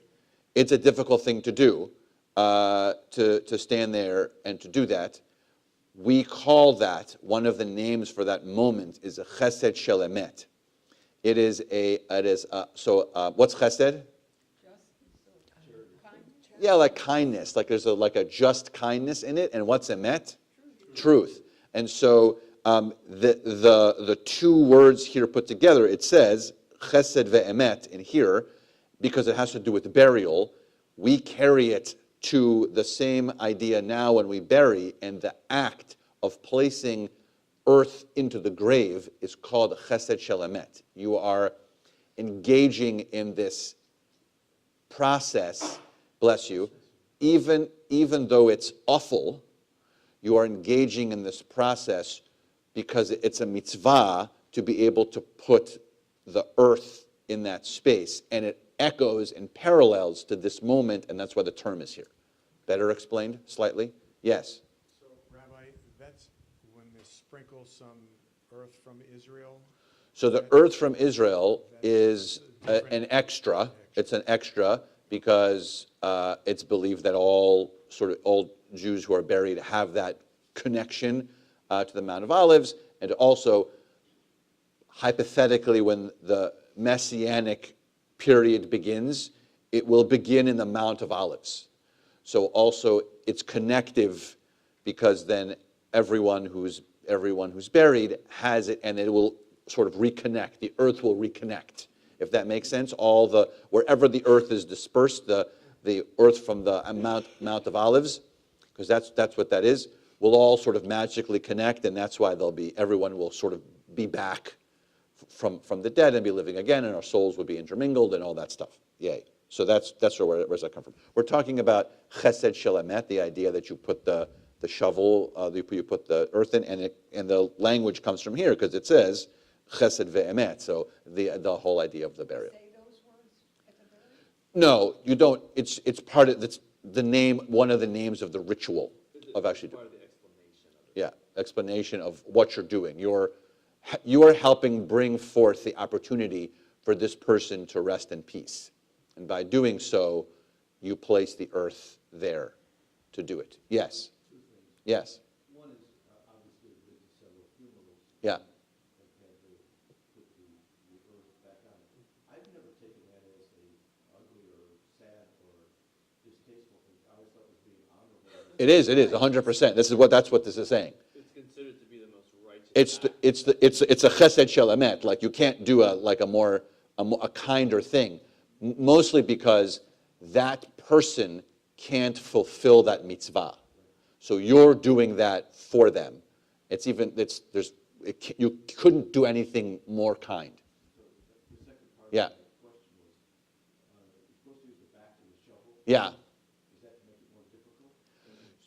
Speaker 2: It's a difficult thing to do, to stand there and to do that. We call that, one of the names for that moment is a chesed shelemet. What's chesed? Yeah, like kindness. Like there's a just kindness in it. And what's emet? Truth. And so the two words here put together, it says chesed ve'emet in here, because it has to do with burial. We carry it to the same idea now when we bury, and the act of placing earth into the grave is called chesed shelemet. You are engaging in this process, bless you, even though it's awful, you are engaging in this process because it's a mitzvah to be able to put the earth in that space. And it echoes and parallels to this moment, and that's why the term is here. Better explained slightly? Yes.
Speaker 5: So, Rabbi, that's when they sprinkle some earth from Israel?
Speaker 2: So the earth from Israel is an extra. It's an extra because it's believed that all Jews who are buried have that connection to the Mount of Olives, and also hypothetically when the Messianic period begins, it will begin in the Mount of Olives. So also it's connective because then everyone who's buried has it, and it will sort of reconnect. The earth will reconnect, if that makes sense. Wherever the earth is dispersed, the earth from the Mount of Olives, because that's what that is, will all sort of magically connect, and that's why everyone will sort of be back from the dead and be living again, and our souls will be intermingled and all that stuff. Yay. So that's where's that come from? We're talking about chesed shel emet, the idea that you put the shovel, you put the earth in, and the language comes from here because it says chesed ve'emet. So the whole idea of the burial.
Speaker 6: Say those words at the burial?
Speaker 2: No, you don't. It's part of it's the name. One of the names of the ritual of actually doing. Yeah, explanation of what you're doing. You are helping bring forth the opportunity for this person to rest in peace. And by doing so, you place the earth there to do it. Yes. Yes.
Speaker 8: One is obviously there's several funerals.
Speaker 2: Yeah.
Speaker 8: And had to put the earth back on. I've never taken that as a ugly or sad or distasteful thing. I always thought it was being honorable.
Speaker 2: It is 100%. That's what this is saying.
Speaker 7: It's considered to be the most righteous.
Speaker 2: It's a chesed shel emet. Like you can't do a kinder thing, mostly because that person can't fulfill that mitzvah. So you're doing that for them. You couldn't do anything more kind.
Speaker 8: The second part
Speaker 2: Yeah.
Speaker 8: of the question was, you're supposed to use the back of the shovel.
Speaker 2: Yeah.
Speaker 8: Is that to make it more difficult?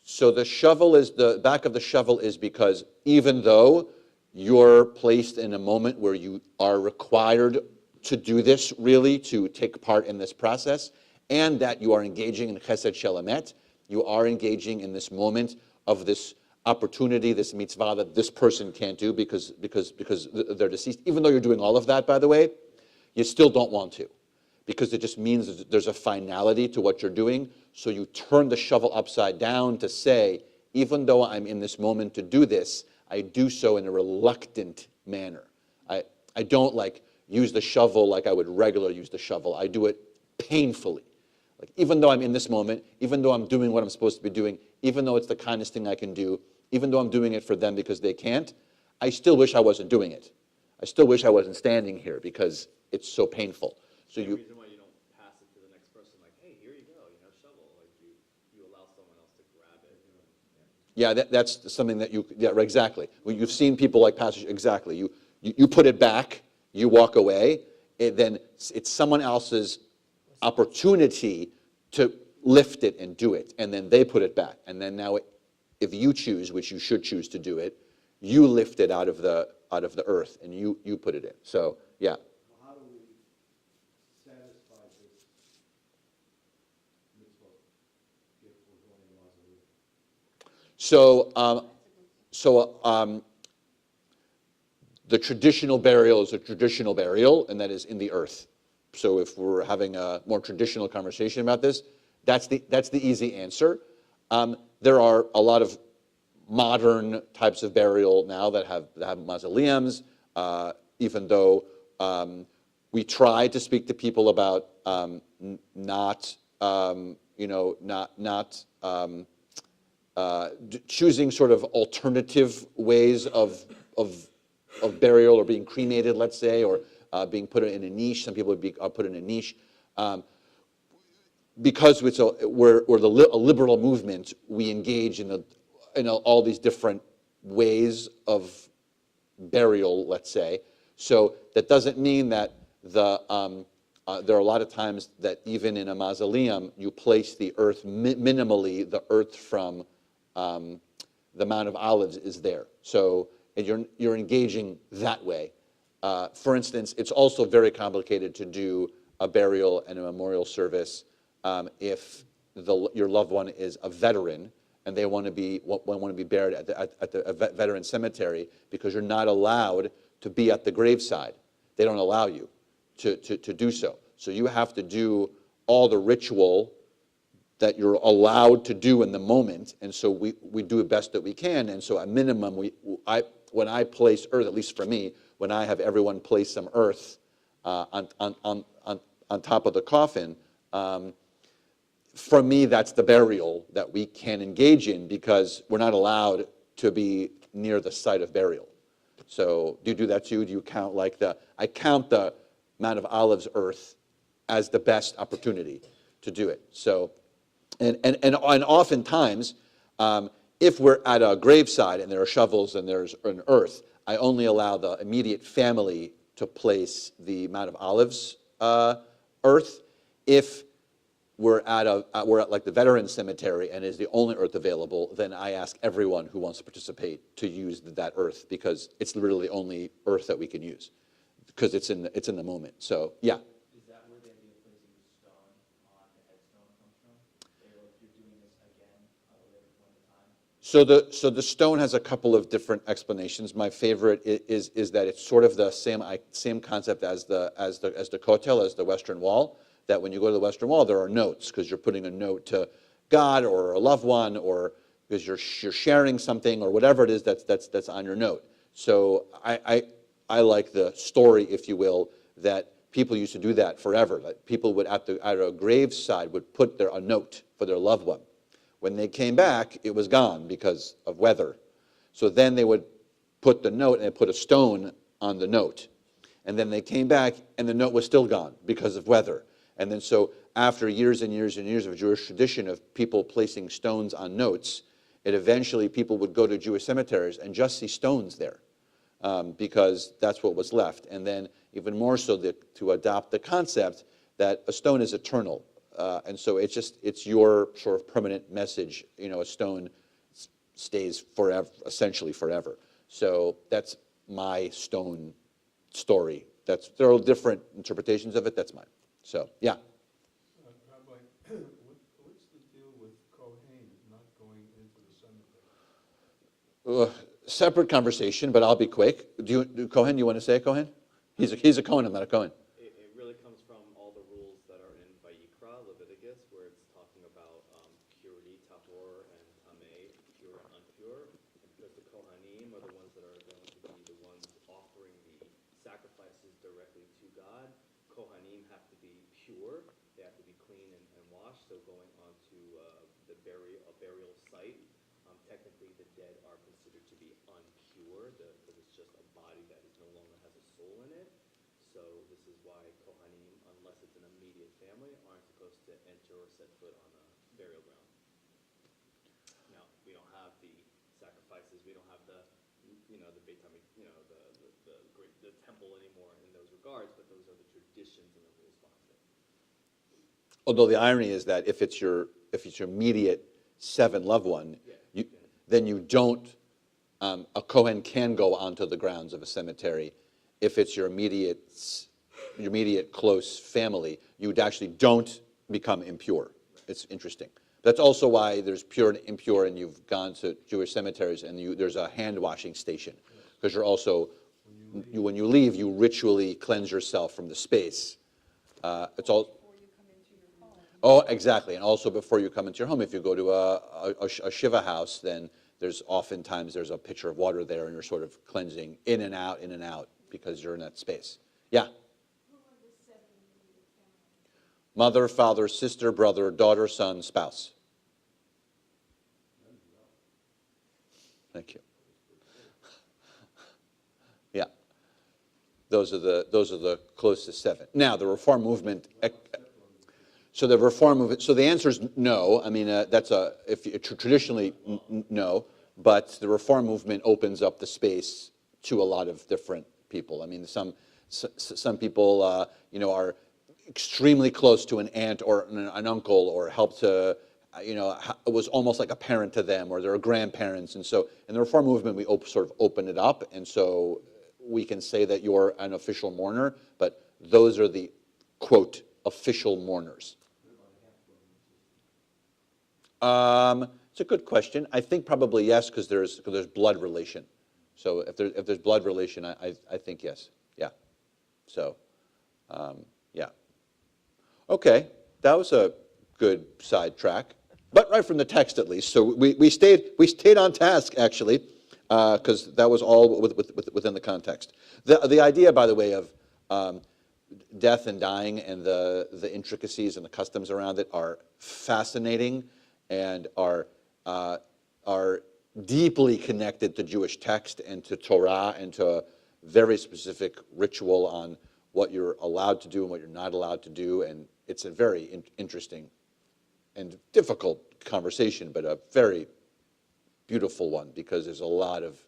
Speaker 2: So the back of the shovel is because even though you're placed in a moment where you are required to do this, really, to take part in this process, and that you are engaging in chesed shel emet, you are engaging in this moment of this opportunity, this mitzvah that this person can't do because they're deceased. Even though you're doing all of that, by the way, you still don't want to, because it just means there's a finality to what you're doing. So you turn the shovel upside down to say, even though I'm in this moment to do this, I do so in a reluctant manner. I don't use the shovel like I would regularly use the shovel. I do it painfully. Like, even though I'm in this moment, even though I'm doing what I'm supposed to be doing, even though it's the kindest thing I can do, even though I'm doing it for them because they can't, I still wish I wasn't doing it. I still wish I wasn't standing here because it's so painful. So
Speaker 7: The reason why you don't pass it to the next person, like, hey, here you go, shovel. Like you allow someone else to grab it.
Speaker 2: Yeah, that's something that exactly. Well, you've seen people like passage, exactly. You put it back, you walk away, then it's someone else's opportunity to lift it and do it, and then they put it back. And then now, if you choose, which you should choose to do it, you lift it out of the earth and you put it in. So, yeah.
Speaker 8: How do we satisfy this mitzvah if we're going to
Speaker 2: So the traditional burial is a traditional burial, and that is in the earth. So if we're having a more traditional conversation about this, that's the easy answer. There are a lot of modern types of burial now that have mausoleums, even though we try to speak to people about choosing sort of alternative ways of burial, or being cremated, let's say, or being put in a niche. Some people are put in a niche. Because we're a liberal movement, we engage in all these different ways of burial, let's say. So that doesn't mean that there are a lot of times that even in a mausoleum, you place the earth minimally, the earth from the Mount of Olives is there. So you're engaging that way. For instance, it's also very complicated to do a burial and a memorial service if your loved one is a veteran and they want to be buried at the veteran cemetery, because you're not allowed to be at the graveside. They don't allow you to do so. So you have to do all the ritual that you're allowed to do in the moment, and so we do the best that we can. And so at minimum, when I place earth, at least for me, when I have everyone place some earth on top of the coffin, for me, that's the burial that we can engage in, because we're not allowed to be near the site of burial. So do you do that too? Do you count I count the Mount of Olives earth as the best opportunity to do it. So, and oftentimes, if we're at a graveside and there are shovels and there's an earth, I only allow the immediate family to place the Mount of Olives earth. If we're at like the veteran cemetery and is the only earth available, then I ask everyone who wants to participate to use that earth, because it's literally the only earth that we can use, because it's in the moment. So yeah.
Speaker 9: Is that where the idea of placing the stone on the headstone comes from? Or if you're doing this again at a later point in time?
Speaker 2: So the stone has a couple of different explanations. My favorite is that it's sort of the same concept as the kotel, as the Western Wall. That when you go to the Western Wall, there are notes, because you're putting a note to God or a loved one, or because you're sharing something or whatever it is that's on your note. So I like the story, if you will, that people used to do that forever. That people would at a graveside would put a note for their loved one. When they came back, it was gone because of weather. So then they would put the note and they put a stone on the note. And then they came back and the note was still gone because of weather. And then so after years and years and years of Jewish tradition of people placing stones on notes, it eventually people would go to Jewish cemeteries and just see stones there, because that's what was left. And then even more so to adopt the concept that a stone is eternal. And so it's your sort of permanent message. A stone stays forever, essentially forever. So that's my stone story. There are different interpretations of it. That's mine. So, yeah.
Speaker 8: Rabbi, what's the deal with Kohen not going into the cemetery?
Speaker 2: Separate conversation, but I'll be quick. Cohen, you want to say Cohen? He's a Cohen, I'm not a Cohen.
Speaker 10: It really comes from all the rules that are in Vayikra, Leviticus, where it's talking about purity, tahor, and tameh, pure and unpure. And because the Kohanim are the ones that are going to be the ones offering the sacrifices directly to God, Kohanim have to be pure, they have to be clean and washed. So going on to a burial site, technically the dead are considered to be unpure, because it's just a body that no longer has a soul in it. So this is why Kohanim, unless it's an immediate family, aren't supposed to enter or set foot on a burial ground. Now, we don't have the sacrifices, we don't have the Beit Hamikdash, the temple anymore in those regards, but those are the traditions and the rules behind it.
Speaker 2: Although the irony is that if it's your immediate seven loved one, then you don't. A Kohen can go onto the grounds of a cemetery. If it's your immediate close family, you actually don't become impure. It's interesting. That's also why there's pure and impure, and you've gone to Jewish cemeteries, and there's a hand washing station, because you're also. When you leave, you ritually cleanse yourself from the space. It's all.
Speaker 6: Before you come into your home.
Speaker 2: Oh, exactly, and also before you come into your home, if you go to a shiva house, then oftentimes there's a pitcher of water there, and you're sort of cleansing in and out, because you're in that space. Yeah.
Speaker 6: Who are the seven immediate family?
Speaker 2: Mother, father, sister, brother, daughter, son, spouse. Thank you. Yeah. Those are the closest seven. Now, the Reform movement. So the answer is no. I mean, traditionally no, but the Reform movement opens up the space to a lot of different people. I mean, some people, extremely close to an aunt or an uncle, or helped to, was almost like a parent to them, or they're grandparents. And so in the Reform movement, we sort of open it up, and so we can say that you're an official mourner, but those are the, quote, official mourners. It's a good question. I think probably yes, because there's blood relation. So if there's blood relation, I think yes. Yeah. So, yeah. Okay, that was a good sidetrack, but right from the text at least. So we stayed on task actually, because that was all within the context. The idea, by the way, of death and dying and the intricacies and the customs around it are fascinating and are deeply connected to Jewish text and to Torah and to a very specific ritual on what you're allowed to do and what you're not allowed to do. And it's a very interesting and difficult conversation, but a very beautiful one, because there's a lot of,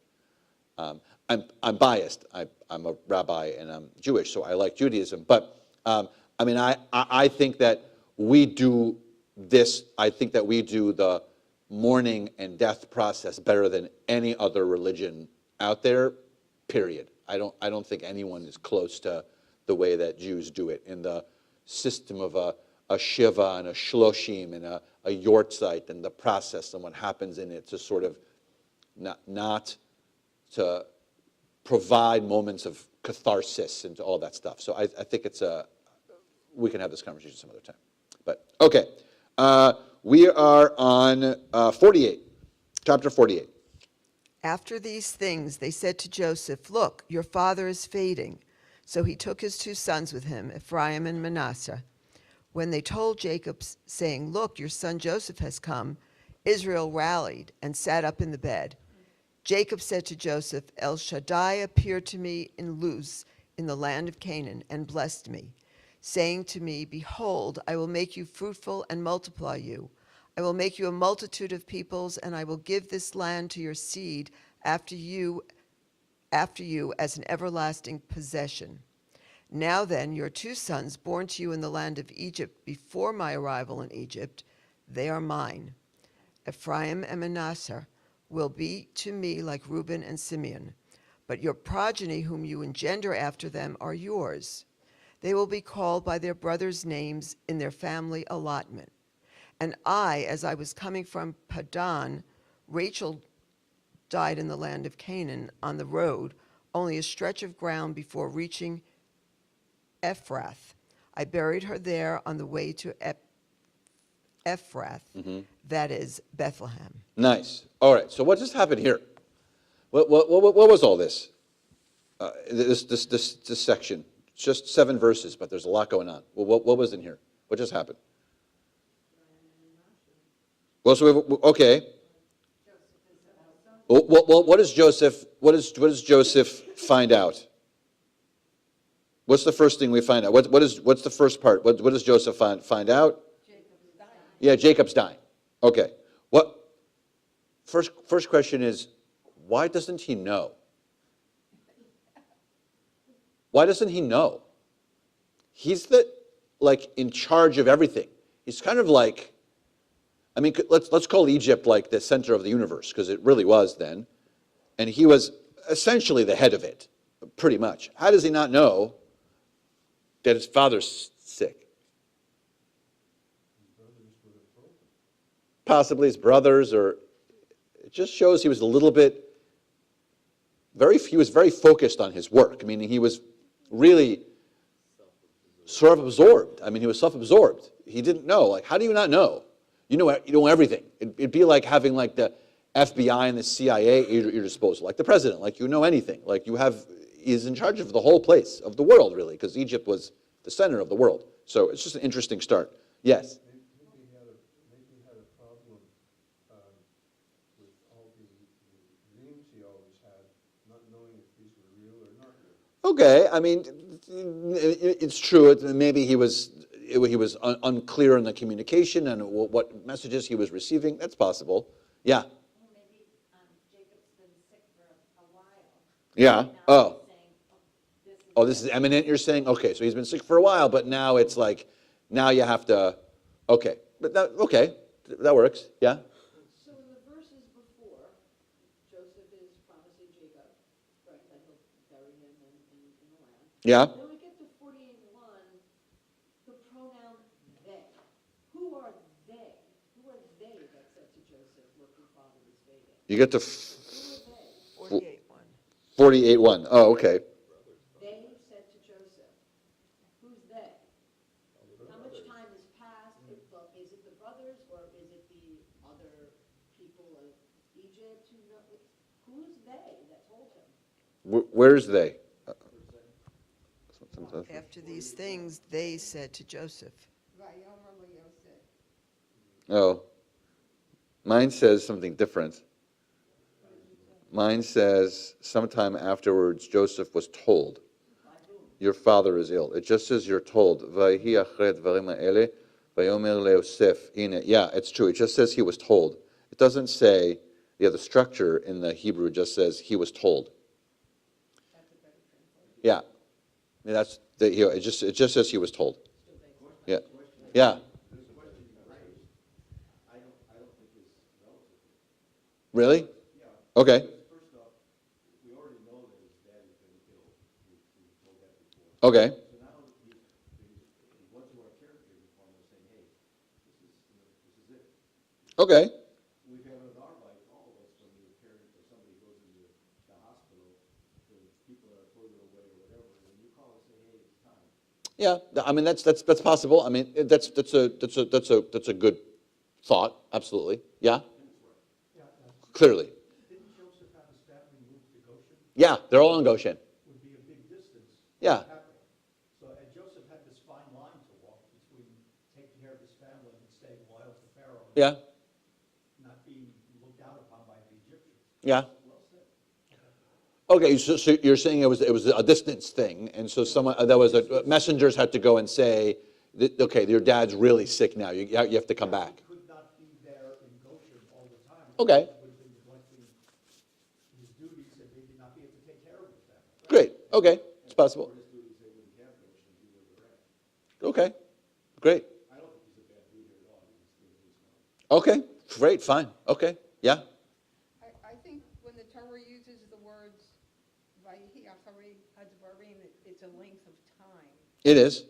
Speaker 2: I'm biased. I'm a rabbi and I'm Jewish, so I like Judaism. But I mean, I think that we do this. I think that we do the mourning and death process better than any other religion out there. Period. I don't think anyone is close to the way that Jews do it in the system of a shiva and a shloshim and a yortzeit and the process and what happens in it to sort of not to provide moments of catharsis and all that stuff. So I think it's we can have this conversation some other time. But okay, we are on 48, chapter 48.
Speaker 4: After these things, they said to Joseph, "Look, your father is fading." So he took his 2 sons with him, Ephraim and Manasseh. When they told Jacob, saying, "Look, your son Joseph has come," Israel rallied and sat up in the bed. Jacob said to Joseph, "El Shaddai appeared to me in Luz, in the land of Canaan, and blessed me, saying to me, 'Behold, I will make you fruitful and multiply you. I will make you a multitude of peoples, and I will give this land to your seed after you as an everlasting possession.' Now then, your 2 sons, born to you in the land of Egypt before my arrival in Egypt, they are mine. Ephraim and Manasseh will be to me like Reuben and Simeon, but your progeny whom you engender after them are yours. They will be called by their brothers' names in their family allotment. And I, as I was coming from Paddan, Rachel died in the land of Canaan on the road, only a stretch of ground before reaching Ephrath. I buried her there on the way to Ephrath, that is Bethlehem."
Speaker 2: Nice. All right. So what just happened here? What was all this? This section. It's just 7 verses, but there's a lot going on. Well, what was in here? What just happened? Well, so okay. Well, what does Joseph find out? What's the first thing we find out? What's the first part? What does Joseph find out?
Speaker 6: Jacob's dying.
Speaker 2: Yeah, Jacob's dying. Okay. What? First question is, why doesn't he know? Why doesn't he know? He's in charge of everything. He's kind of like, I mean, let's call Egypt like the center of the universe, because it really was then. And he was essentially the head of it, pretty much. How does he not know that his father's sick? Possibly his brothers, or it just shows he was a little bit, he was very focused on his work, meaning he was really self-absorbed. I mean, he was self-absorbed. He didn't know. Like, how do you not know? You know everything. It'd be like having like the FBI and the CIA at your disposal, like the president. Like, you know anything. Like, he's in charge of the whole place, of the world, really, because Egypt was the center of the world. So it's just an interesting start. Yes?
Speaker 8: Maybe he had a problem with all the dreams he always had, not knowing if these were real or not real.
Speaker 2: Okay, I mean, it's true. Maybe he was unclear in the communication and what messages he was receiving. That's possible. Yeah.
Speaker 3: Well, maybe Jacob's been sick for a while.
Speaker 2: Yeah.
Speaker 3: And now he's saying, this is
Speaker 2: Oh, this is imminent, you're saying? Okay, so he's been sick for a while, but now it's like, now you have to, okay. But that, okay, that works, yeah?
Speaker 6: So in the verses before, Joseph is promising Jacob, right, that he'll bury him in the land.
Speaker 2: Yeah?
Speaker 6: Then we get to 48:1, the pronoun they. Who are they? Who are they that said to Joseph, look, your father is fading?
Speaker 2: You get to
Speaker 6: Who are they?
Speaker 4: 48:1.
Speaker 2: 48:1. Oh, okay.
Speaker 6: They said to Joseph. Who's they? How much time has passed? Is it the brothers or is it the other people of Egypt who know? Who's they that told him?
Speaker 2: Where's they?
Speaker 4: After these things, they said to Joseph.
Speaker 2: Oh, mine says something different. Mine says sometime afterwards Joseph was told, your father is ill. It just says you're told. Yeah, it's true. It just says he was told. It doesn't say, the structure in the Hebrew just says he was told. Yeah. I mean, it just says he was told. Yeah. Yeah. Really? Okay.
Speaker 8: First off, we already know that his dad has been ill. We've told that before.
Speaker 2: Okay.
Speaker 8: So now he wants to want to caregiver for him, saying, hey, this is it.
Speaker 2: Okay.
Speaker 8: We've had in our life, all of us, when you're a parent or somebody goes into the hospital, the people are further away or whatever, and you call and say, hey, it's time.
Speaker 2: Yeah. I mean, that's possible. I mean, that's a good thought. Absolutely. Yeah. Clearly.
Speaker 8: Didn't Joseph have his family move to Goshen?
Speaker 2: Yeah, they're all in Goshen.
Speaker 8: Would be a big distance.
Speaker 2: Yeah.
Speaker 8: So, and Joseph had this fine line to walk between taking care of his family and staying loyal to Pharaoh.
Speaker 2: Yeah.
Speaker 8: Not being looked out upon by the Egyptians.
Speaker 2: Yeah.
Speaker 8: Well said.
Speaker 2: Okay, so you're saying it was a distance thing, and so messengers had to go and say, okay, your dad's really sick now. You have to come back.
Speaker 8: He could not be there in Goshen all the time.
Speaker 2: Okay.
Speaker 8: He would have been neglecting his duties and maybe not be able to take care of his family.
Speaker 2: Great. Okay, it's possible.
Speaker 8: His duties, they wouldn't have Goshen, he would have ran.
Speaker 2: Okay, great.
Speaker 8: I don't think he's a bad leader at all. He's
Speaker 2: Okay, great, fine. Okay, yeah.
Speaker 11: I think when the Torah uses the words "Vayihi acharei hadvarim," it's a length of time,
Speaker 2: It is.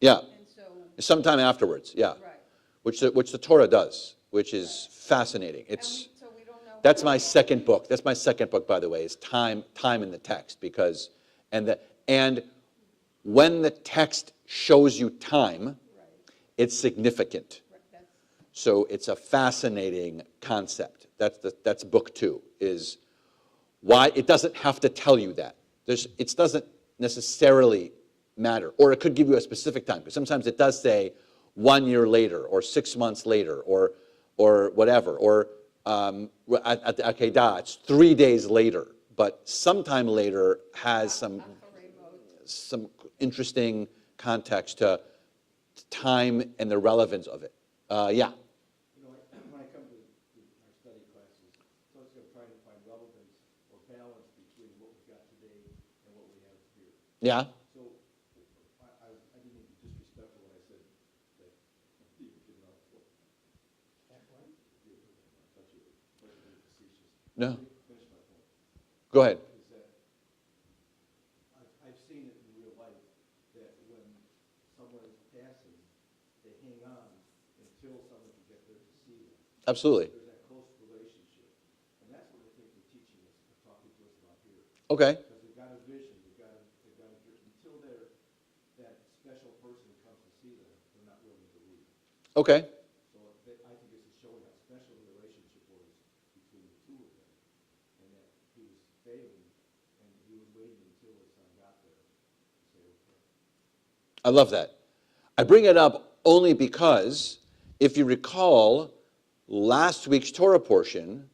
Speaker 2: Yeah.
Speaker 11: and so
Speaker 2: Sometime afterwards. Yeah.
Speaker 11: right.
Speaker 2: Which the Torah does, which is fascinating.
Speaker 11: So we don't know.
Speaker 2: That's my second book. That's my second book, by the way, is time in the text, because and when the text shows you time,
Speaker 11: Right.
Speaker 2: it's significant.
Speaker 11: Right. That's
Speaker 2: So it's a fascinating concept. That's book 2, is why it doesn't have to tell you that. It doesn't necessarily matter, or it could give you a specific time, because sometimes it does say 1 year later, or 6 months later, or whatever, or at the Akedah, it's 3 days later, but sometime later has some interesting context to time and the relevance of it. Yeah.
Speaker 8: You know, when I come to our study classes, so it's going to try to find relevance or balance between what we've got today and what we have here.
Speaker 2: Yeah.
Speaker 8: So I didn't mean to be disrespectful when I said that you know,
Speaker 2: No.
Speaker 8: finish my point.
Speaker 2: Go ahead.
Speaker 8: Is that I've seen it in real life that when someone is passing, they hang on until someone can get there to see them.
Speaker 2: Absolutely.
Speaker 8: There's that close relationship. And that's what I think they're teaching us, or talking to us about here.
Speaker 2: Okay.
Speaker 8: Because they've got a vision, they've got until that special person comes to see them, they're not willing to leave.
Speaker 2: Okay.
Speaker 8: So I think this is showing how special the relationship was between the two of them, and that he was failing, and he was waiting until his son got there to say, okay.
Speaker 2: I love that. I bring it up only because, if you recall, last week's Torah portion,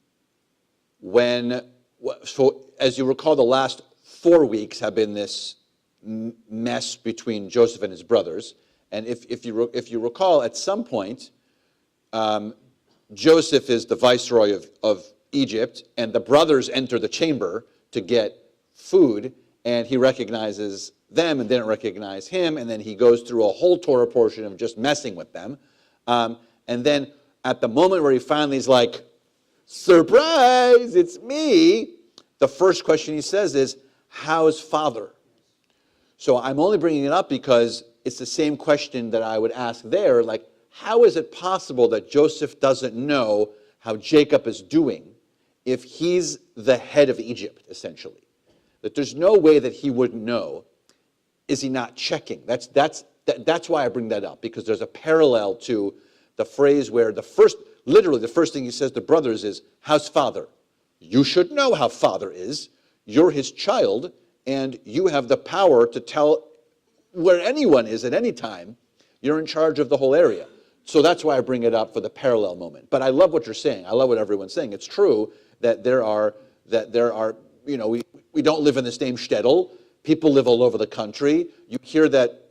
Speaker 2: as you recall, the last 4 weeks have been this mess between Joseph and his brothers. And if you recall, at some point, Joseph is the viceroy of Egypt, and the brothers enter the chamber to get food, and he recognizes them and didn't recognize him, and then he goes through a whole Torah portion of just messing with them. And then at the moment where he finally is like, surprise, it's me, the first question he says is, how's Father? So I'm only bringing it up because it's the same question that I would ask there, like, how is it possible that Joseph doesn't know how Jacob is doing if he's the head of Egypt, essentially? That there's no way that he wouldn't know. Is he not checking? That's why I bring that up, because there's a parallel to the phrase where literally the first thing he says to brothers is, how's Father? You should know how Father is. You're his child, and you have the power to tell where anyone is at any time. You're in charge of the whole area. So that's why I bring it up for the parallel moment. But I love what you're saying. I love what everyone's saying. It's true that there are, we don't live in the same shtetl. People live all over the country. You hear that,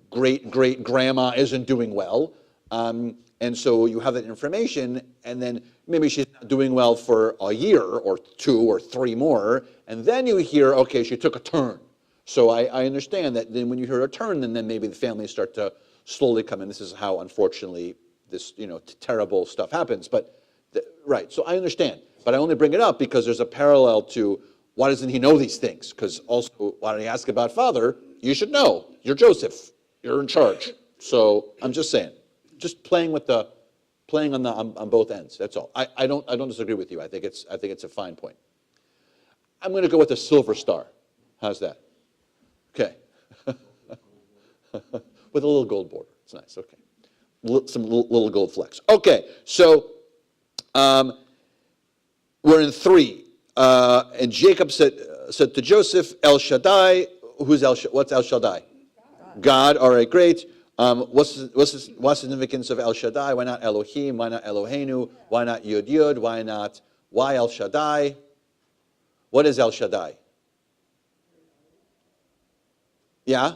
Speaker 2: great-great-grandma isn't doing well. And so you have that information, and then maybe she's not doing well for a year or 2 or 3 more, and then you hear, okay, she took a turn. So I understand that then when you hear a turn, then maybe the families start to slowly come in. This is how, unfortunately, this terrible stuff happens. But right, so I understand. But I only bring it up because there's a parallel to why doesn't he know these things? Because also, why don't he ask about Father? You should know. You're Joseph. You're in charge. So I'm just saying, just playing on both ends. That's all. I don't disagree with you. I think it's a fine point. I'm going to go with a silver star. How's that? Okay. With a little gold border. It's nice. Okay. Some little gold flecks. Okay. So we're in 3. And Jacob said to Joseph, El Shaddai. What's El Shaddai? God. All right, great. What's the significance of El Shaddai? Why not Elohim? Why not Eloheinu? Why not Yud Yud? Why El Shaddai? What is El Shaddai? Yeah?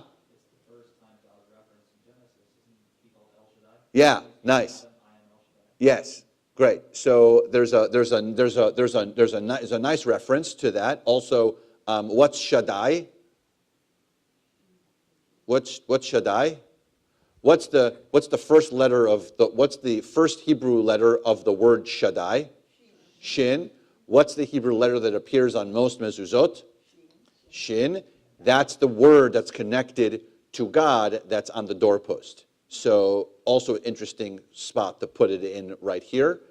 Speaker 2: Yeah, nice. Yes, great. So there's a nice reference to that. Also, what's Shaddai? What's Shaddai? What's the first letter of what's the first Hebrew letter of the word Shaddai? Shin. What's the Hebrew letter that appears on most mezuzot? Shin. That's the word that's connected to God that's on the doorpost. So also an interesting spot to put it in right here.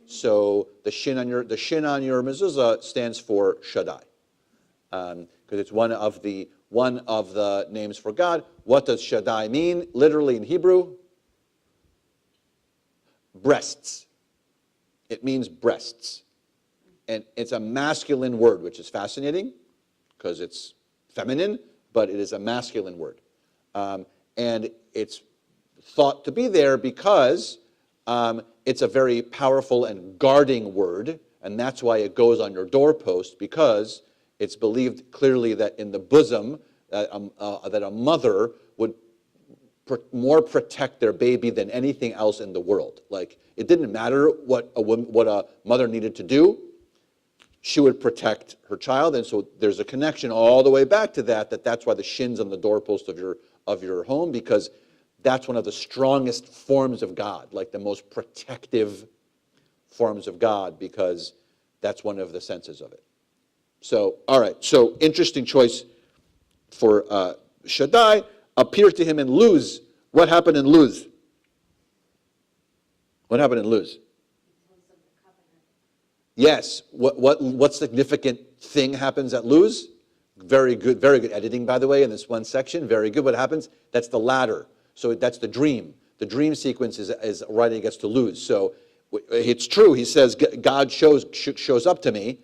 Speaker 2: So the shin on your mezuzah stands for Shaddai, because it's one of the names for God. What does Shaddai mean? Literally in Hebrew, breasts. It means breasts, and it's a masculine word, which is fascinating because it's feminine, but it is a masculine word. And it's thought to be there because it's a very powerful and guarding word, and that's why it goes on your doorpost, because it's believed clearly that in the bosom that a mother would more protect their baby than anything else in the world. Like, it didn't matter what a mother needed to do. She would protect her child, and so there's a connection all the way back to that's why the shin's on the doorpost of your home, because that's one of the strongest forms of God, like the most protective forms of God, because that's one of the senses of it. So, all right, so interesting choice for Shaddai. Appear to him in Luz. What happened in Luz? What happened in Luz? Yes. What significant thing happens at Luz? Very good editing, by the way, in this one section. Very good. What happens? That's the ladder. So that's the dream. The dream sequence is right when it gets to Luz. So it's true. He says God shows up to me.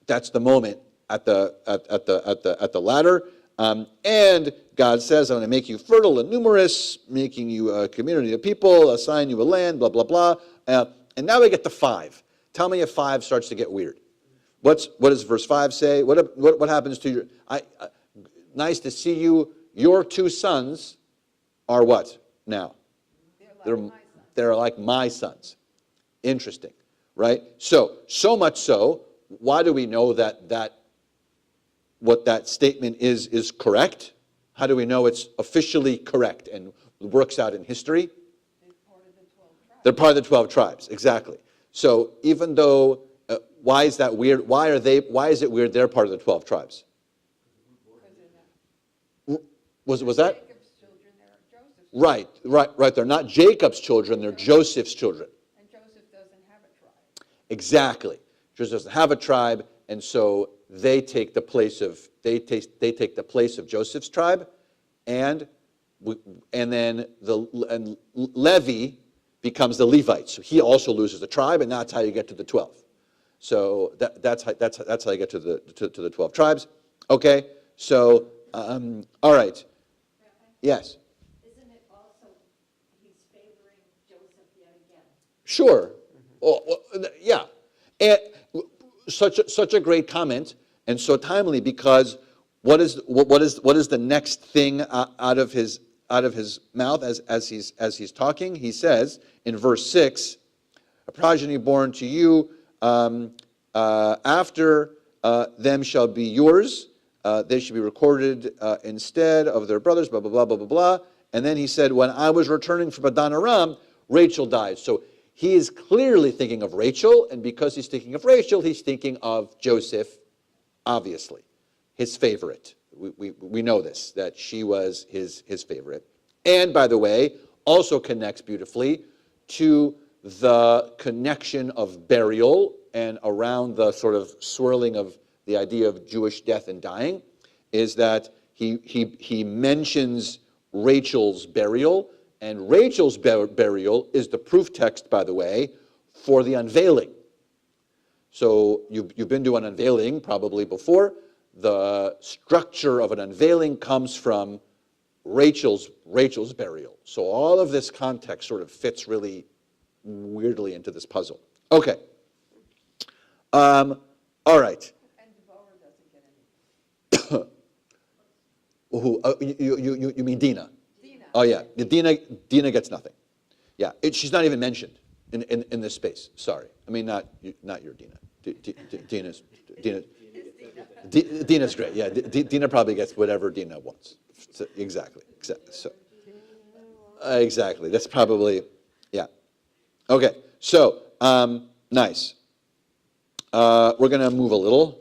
Speaker 2: That's the moment at the ladder. And God says, I'm going to make you fertile and numerous, making you a community of people, assign you a land, blah, blah, blah. And now we get to 5. Tell me if 5 starts to get weird. What does verse 5 say? What happens to your... nice to see you. Your 2 sons are what now? They're like my sons. Interesting, right? So much so, why do we know that what that statement is correct? How do we know it's officially correct and works out in history? They're part of the 12 tribes, exactly. So even though, why is that weird? Why is it weird they're part of the 12 tribes? Was that?
Speaker 11: Jacob's children, they're Joseph's.
Speaker 2: Right. They're not Jacob's children, they're Joseph's children.
Speaker 11: And Joseph doesn't have a tribe.
Speaker 2: Exactly. Joseph doesn't have a tribe, and so they take the place of Joseph's tribe, and then Levi becomes the Levite. So he also loses the tribe, and that's how you get to the 12. So that's how you get to the 12 tribes. Okay. So all right. Yes.
Speaker 6: Isn't it also, he's favoring Joseph yet again?
Speaker 2: Sure. Well, yeah. And such a great comment, and so timely, because what is the next thing out of his mouth as he's talking? He says in verse 6, a progeny born to you after them shall be yours. They should be recorded instead of their brothers, blah, blah, blah, blah, blah, blah. And then he said, when I was returning from Padan Aram, Rachel died. So he is clearly thinking of Rachel, and because he's thinking of Rachel, he's thinking of Joseph, obviously, his favorite. We know this, that she was his favorite. And, by the way, also connects beautifully to the connection of burial and around the sort of swirling of the idea of Jewish death and dying, is that he mentions Rachel's burial, and Rachel's burial is the proof text, by the way, for the unveiling. So you've been to an unveiling probably before. The structure of an unveiling comes from Rachel's burial. So all of this context sort of fits really weirdly into this puzzle. Okay. All right.
Speaker 11: And Devorah doesn't get any.
Speaker 2: Who? You mean Dina?
Speaker 11: Dina.
Speaker 2: Oh yeah, Dina gets nothing. Yeah, she's not even mentioned in this space. Sorry, I mean not your Dina. Dina's great. Yeah, Dina probably gets whatever Dina wants. So, exactly. So, exactly. That's probably, yeah. Okay. So nice. We're gonna move a little.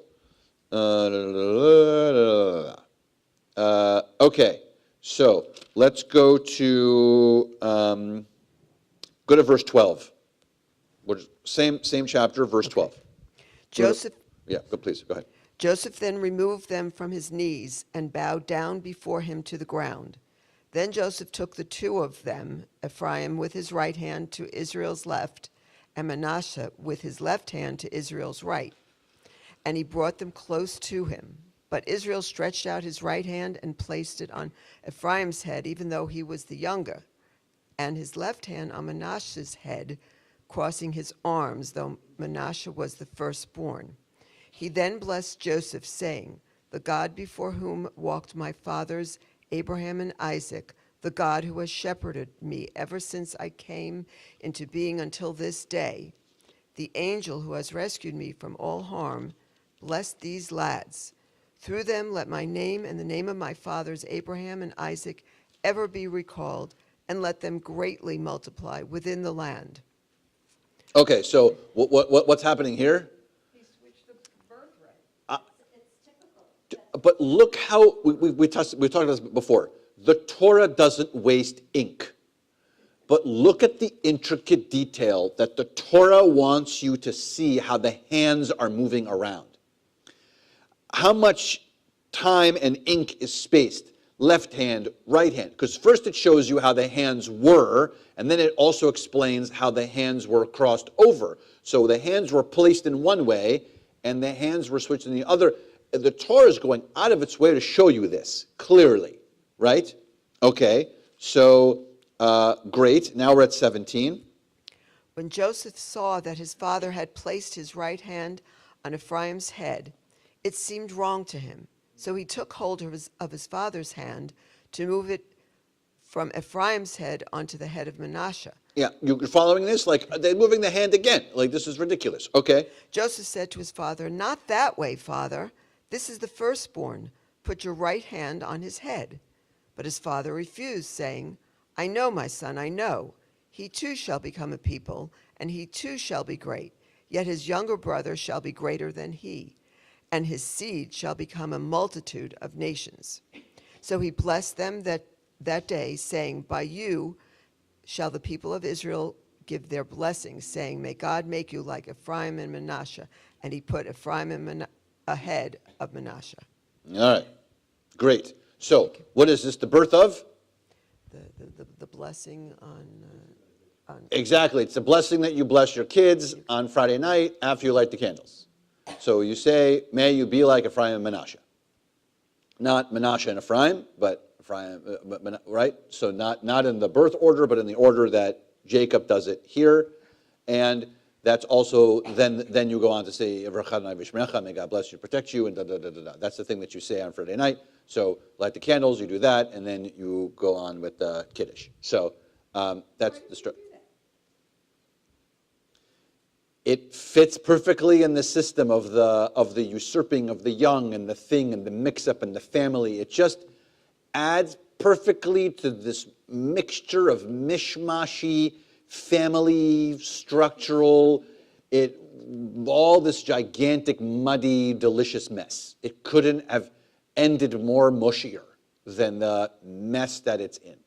Speaker 2: Okay. So let's go to verse 12. Same chapter, verse 12.
Speaker 4: Joseph.
Speaker 2: Yeah, please, go ahead.
Speaker 4: Joseph then removed them from his knees and bowed down before him to the ground. Then Joseph took the two of them, Ephraim with his right hand to Israel's left, and Manasseh with his left hand to Israel's right. And he brought them close to him. But Israel stretched out his right hand and placed it on Ephraim's head, even though he was the younger, and his left hand on Manasseh's head, crossing his arms, though Manasseh was the firstborn. He then blessed Joseph, saying, "The God before whom walked my fathers Abraham and Isaac, the God who has shepherded me ever since I came into being until this day, the angel who has rescued me from all harm, bless these lads. Through them let my name and the name of my fathers Abraham and Isaac ever be recalled, and let them greatly multiply within the land."
Speaker 2: Okay, so what's happening here?
Speaker 11: He switched the birthright.
Speaker 6: It's typical.
Speaker 2: But look how we talked about this before. The Torah doesn't waste ink. But look at the intricate detail that the Torah wants you to see how the hands are moving around. How much time and ink is spaced? Left hand, right hand. Because first it shows you how the hands were, and then it also explains how the hands were crossed over. So the hands were placed in one way, and the hands were switched in the other. The Torah is going out of its way to show you this clearly, right? Okay, so great. Now we're at 17.
Speaker 4: When Joseph saw that his father had placed his right hand on Ephraim's head, it seemed wrong to him. So he took hold of his father's hand to move it from Ephraim's head onto the head of Manasseh.
Speaker 2: Yeah, you're following this? Like, they're moving the hand again. Like, this is ridiculous. Okay.
Speaker 4: Joseph said to his father, "Not that way, Father. This is the firstborn. Put your right hand on his head. But his father refused, saying, I know, my son, I know. He too shall become a people, and he too shall be great. Yet his younger brother shall be greater than he, and his seed shall become a multitude of nations. So he blessed them that day, saying, By you shall the people of Israel give their blessing, saying, May God make you like Ephraim and Manasseh. And he put Ephraim ahead of Manasseh.
Speaker 2: All right, great. So, what is this, the birth of?
Speaker 4: The blessing on
Speaker 2: Exactly, it's a blessing that you bless your kids on Friday night after you light the candles. So you say, may you be like Ephraim and Manasseh. Not Manasseh and Ephraim, but Ephraim, right? So not in the birth order, but in the order that Jacob does it here. And that's also, then you go on to say, may God bless you, protect you, and da-da-da-da-da. That's the thing that you say on Friday night. So light the candles, you do that, and then you go on with the Kiddush. So that's the story. It fits perfectly in the system of the usurping of the young and the thing and the mix-up and the family. It just adds perfectly to this mixture of mishmashy, family, structural, all this gigantic, muddy, delicious mess. It couldn't have ended more mushier than the mess that it's in.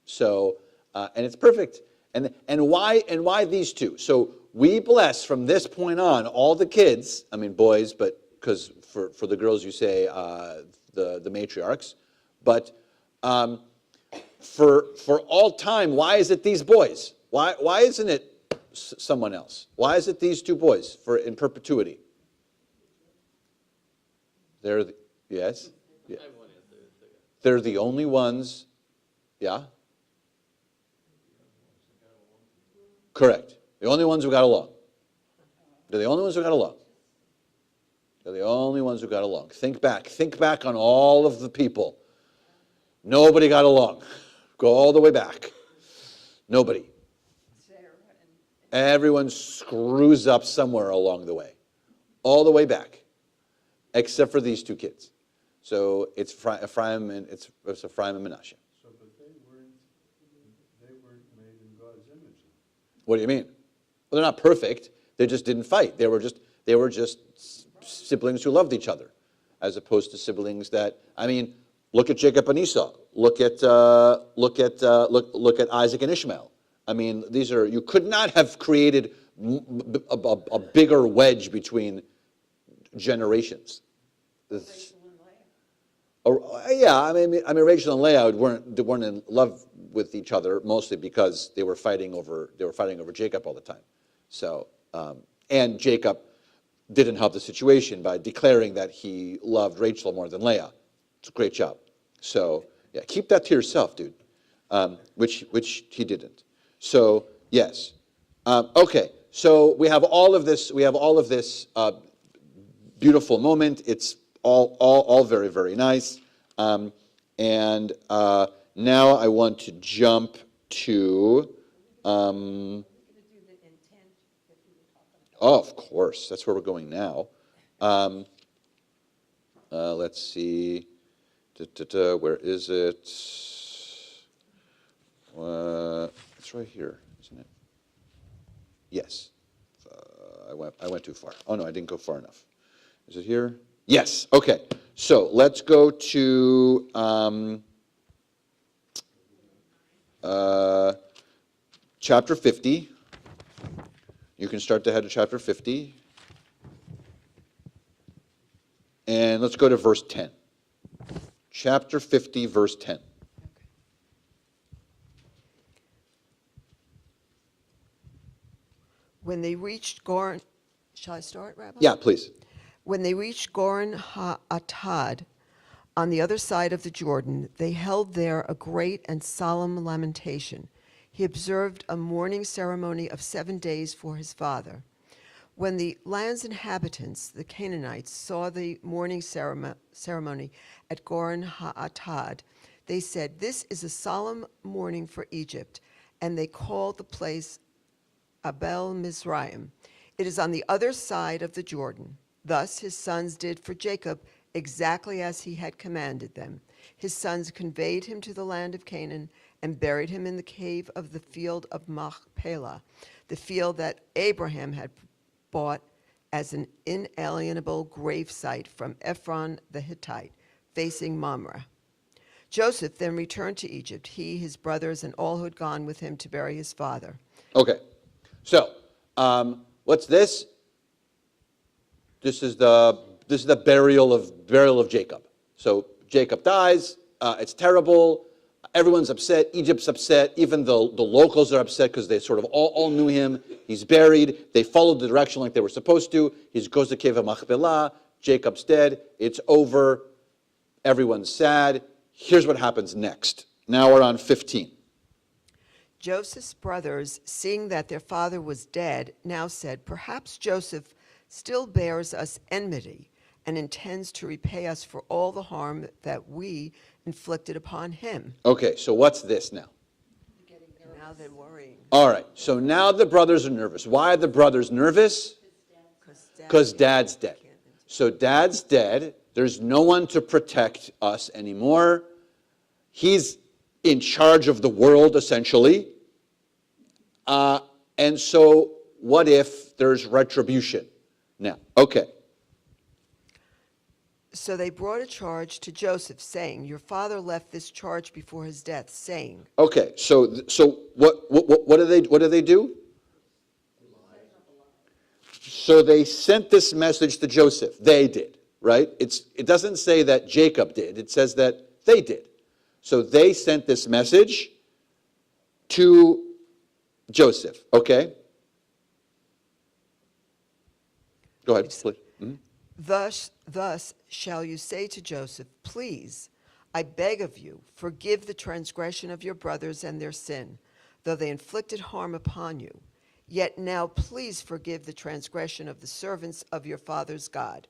Speaker 2: So, and it's perfect. And why these two? So we bless from this point on all the kids, I mean boys, but because for the girls you say the matriarchs, but for all time, why is it these boys? Why isn't it someone else? Why is it these two boys in perpetuity? Yes? Yeah. They're the only ones, yeah? Correct. The only ones who got along. They're the only ones who got along. They're the only ones who got along. Think back on all of the people. Nobody got along. Go all the way back. Nobody. Everyone screws up somewhere along the way. All the way back. Except for these two kids. So it's Ephraim and it's Ephraim and Manasseh.
Speaker 8: So, but they weren't made in God's image.
Speaker 2: What do you mean? Well, they're not perfect. They just didn't fight. They were just siblings who loved each other, as opposed to siblings that, I mean, look at Jacob and Esau. Look at Isaac and Ishmael. I mean, you could not have created a bigger wedge between generations. Yeah, I mean, Rachel and Leah weren't in love with each other, mostly because they were fighting over Jacob all the time. So, and Jacob didn't help the situation by declaring that he loved Rachel more than Leah. It's a great job. So, yeah, keep that to yourself, dude. Which he didn't. So, yes. Okay. So we have all of this. We have all of this beautiful moment. It's all very, very nice. And now I want to jump to. Oh, of course. That's where we're going now. Let's see. Where is it? It's right here, isn't it? Yes. I went too far. Oh, no, I didn't go far enough. Is it here? Yes. Okay. So let's go to chapter 50. You can start to head to chapter 50. And let's go to verse 10. Chapter 50, verse 10.
Speaker 4: When they reached Goren, shall I start, Rabbi?
Speaker 2: Yeah, please.
Speaker 4: When they reached Goren HaAtad, on the other side of the Jordan, they held there a great and solemn lamentation. He observed a mourning ceremony of 7 days for his father. When the land's inhabitants, the Canaanites, saw the mourning ceremony at Goren HaAtad, they said, "This is a solemn mourning for Egypt," and they called the place Abel Mizraim. It is on the other side of the Jordan. Thus his sons did for Jacob exactly as he had commanded them. His sons conveyed him to the land of Canaan and buried him in the cave of the field of Machpelah, the field that Abraham had bought as an inalienable grave site from Ephron the Hittite, facing Mamre. Joseph then returned to Egypt, he, his brothers, and all who had gone with him to bury his father.
Speaker 2: Okay, so what's this? This is the burial of Jacob. So Jacob dies. It's terrible. Everyone's upset. Egypt's upset. Even the locals are upset because they sort of all knew him. He's buried. They followed the direction like they were supposed to. He goes to the cave of Machpelah. Jacob's dead. It's over. Everyone's sad. Here's what happens next. Now we're on 15.
Speaker 4: Joseph's brothers, seeing that their father was dead, now said, "Perhaps Joseph still bears us enmity and intends to repay us for all the harm that we inflicted upon him."
Speaker 2: Okay, so what's this now?
Speaker 4: Now they're worrying.
Speaker 2: All right, so now the brothers are nervous. Why are the brothers nervous? Because dad's dead. So dad's dead. There's no one to protect us anymore. He's in charge of the world, essentially. And so what if there's retribution? Now, okay.
Speaker 4: So they brought a charge to Joseph, saying, "Your father left this charge before his death, saying."
Speaker 2: Okay, so what do they do? So they sent this message to Joseph. They did, right? It doesn't say that Jacob did. It says that they did. So they sent this message to Joseph, okay? Go ahead, please.
Speaker 4: Thus shall you say to Joseph, "Please, I beg of you, forgive the transgression of your brothers and their sin, though they inflicted harm upon you. Yet now please forgive the transgression of the servants of your father's God."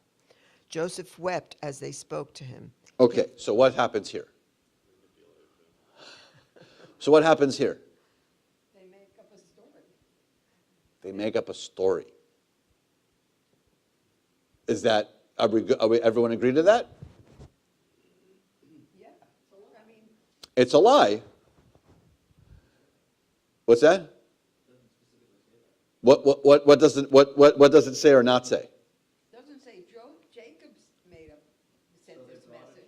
Speaker 4: Joseph wept as they spoke to him.
Speaker 2: Okay, so what happens here? So what happens here?
Speaker 11: They make up a story.
Speaker 2: They make up a story. Is that, are we everyone agree to that?
Speaker 11: Yeah, I mean,
Speaker 2: It's a lie. What's that? What does it say or not say?
Speaker 11: doesn't say Jacob's sent this message.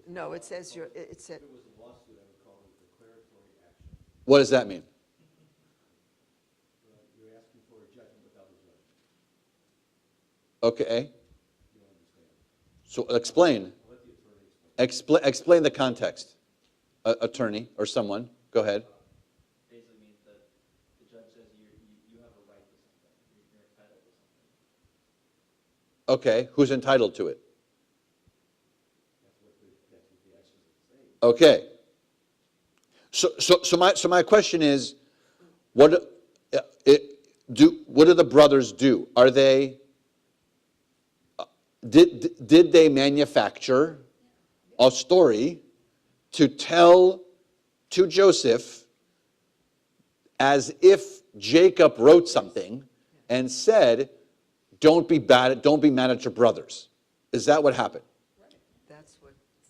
Speaker 4: No, it says it said,
Speaker 8: If it was a lawsuit, I would call it declaratory action.
Speaker 2: What does that mean?
Speaker 8: You're asking for a judgment without a judge.
Speaker 2: Okay.
Speaker 8: You don't understand.
Speaker 2: So explain.
Speaker 8: I'll let the attorney explain.
Speaker 2: Explain the context. Attorney or someone. Go ahead.
Speaker 9: Basically means that the judge says you have a right to something, you're entitled to something.
Speaker 2: Okay. Who's entitled to it?
Speaker 8: That's what the actions are saying.
Speaker 2: Okay. So my question is, what do the brothers do? Are they did they manufacture a story to tell to Joseph as if Jacob wrote something and said, don't be mad at your brothers? Is that what happened?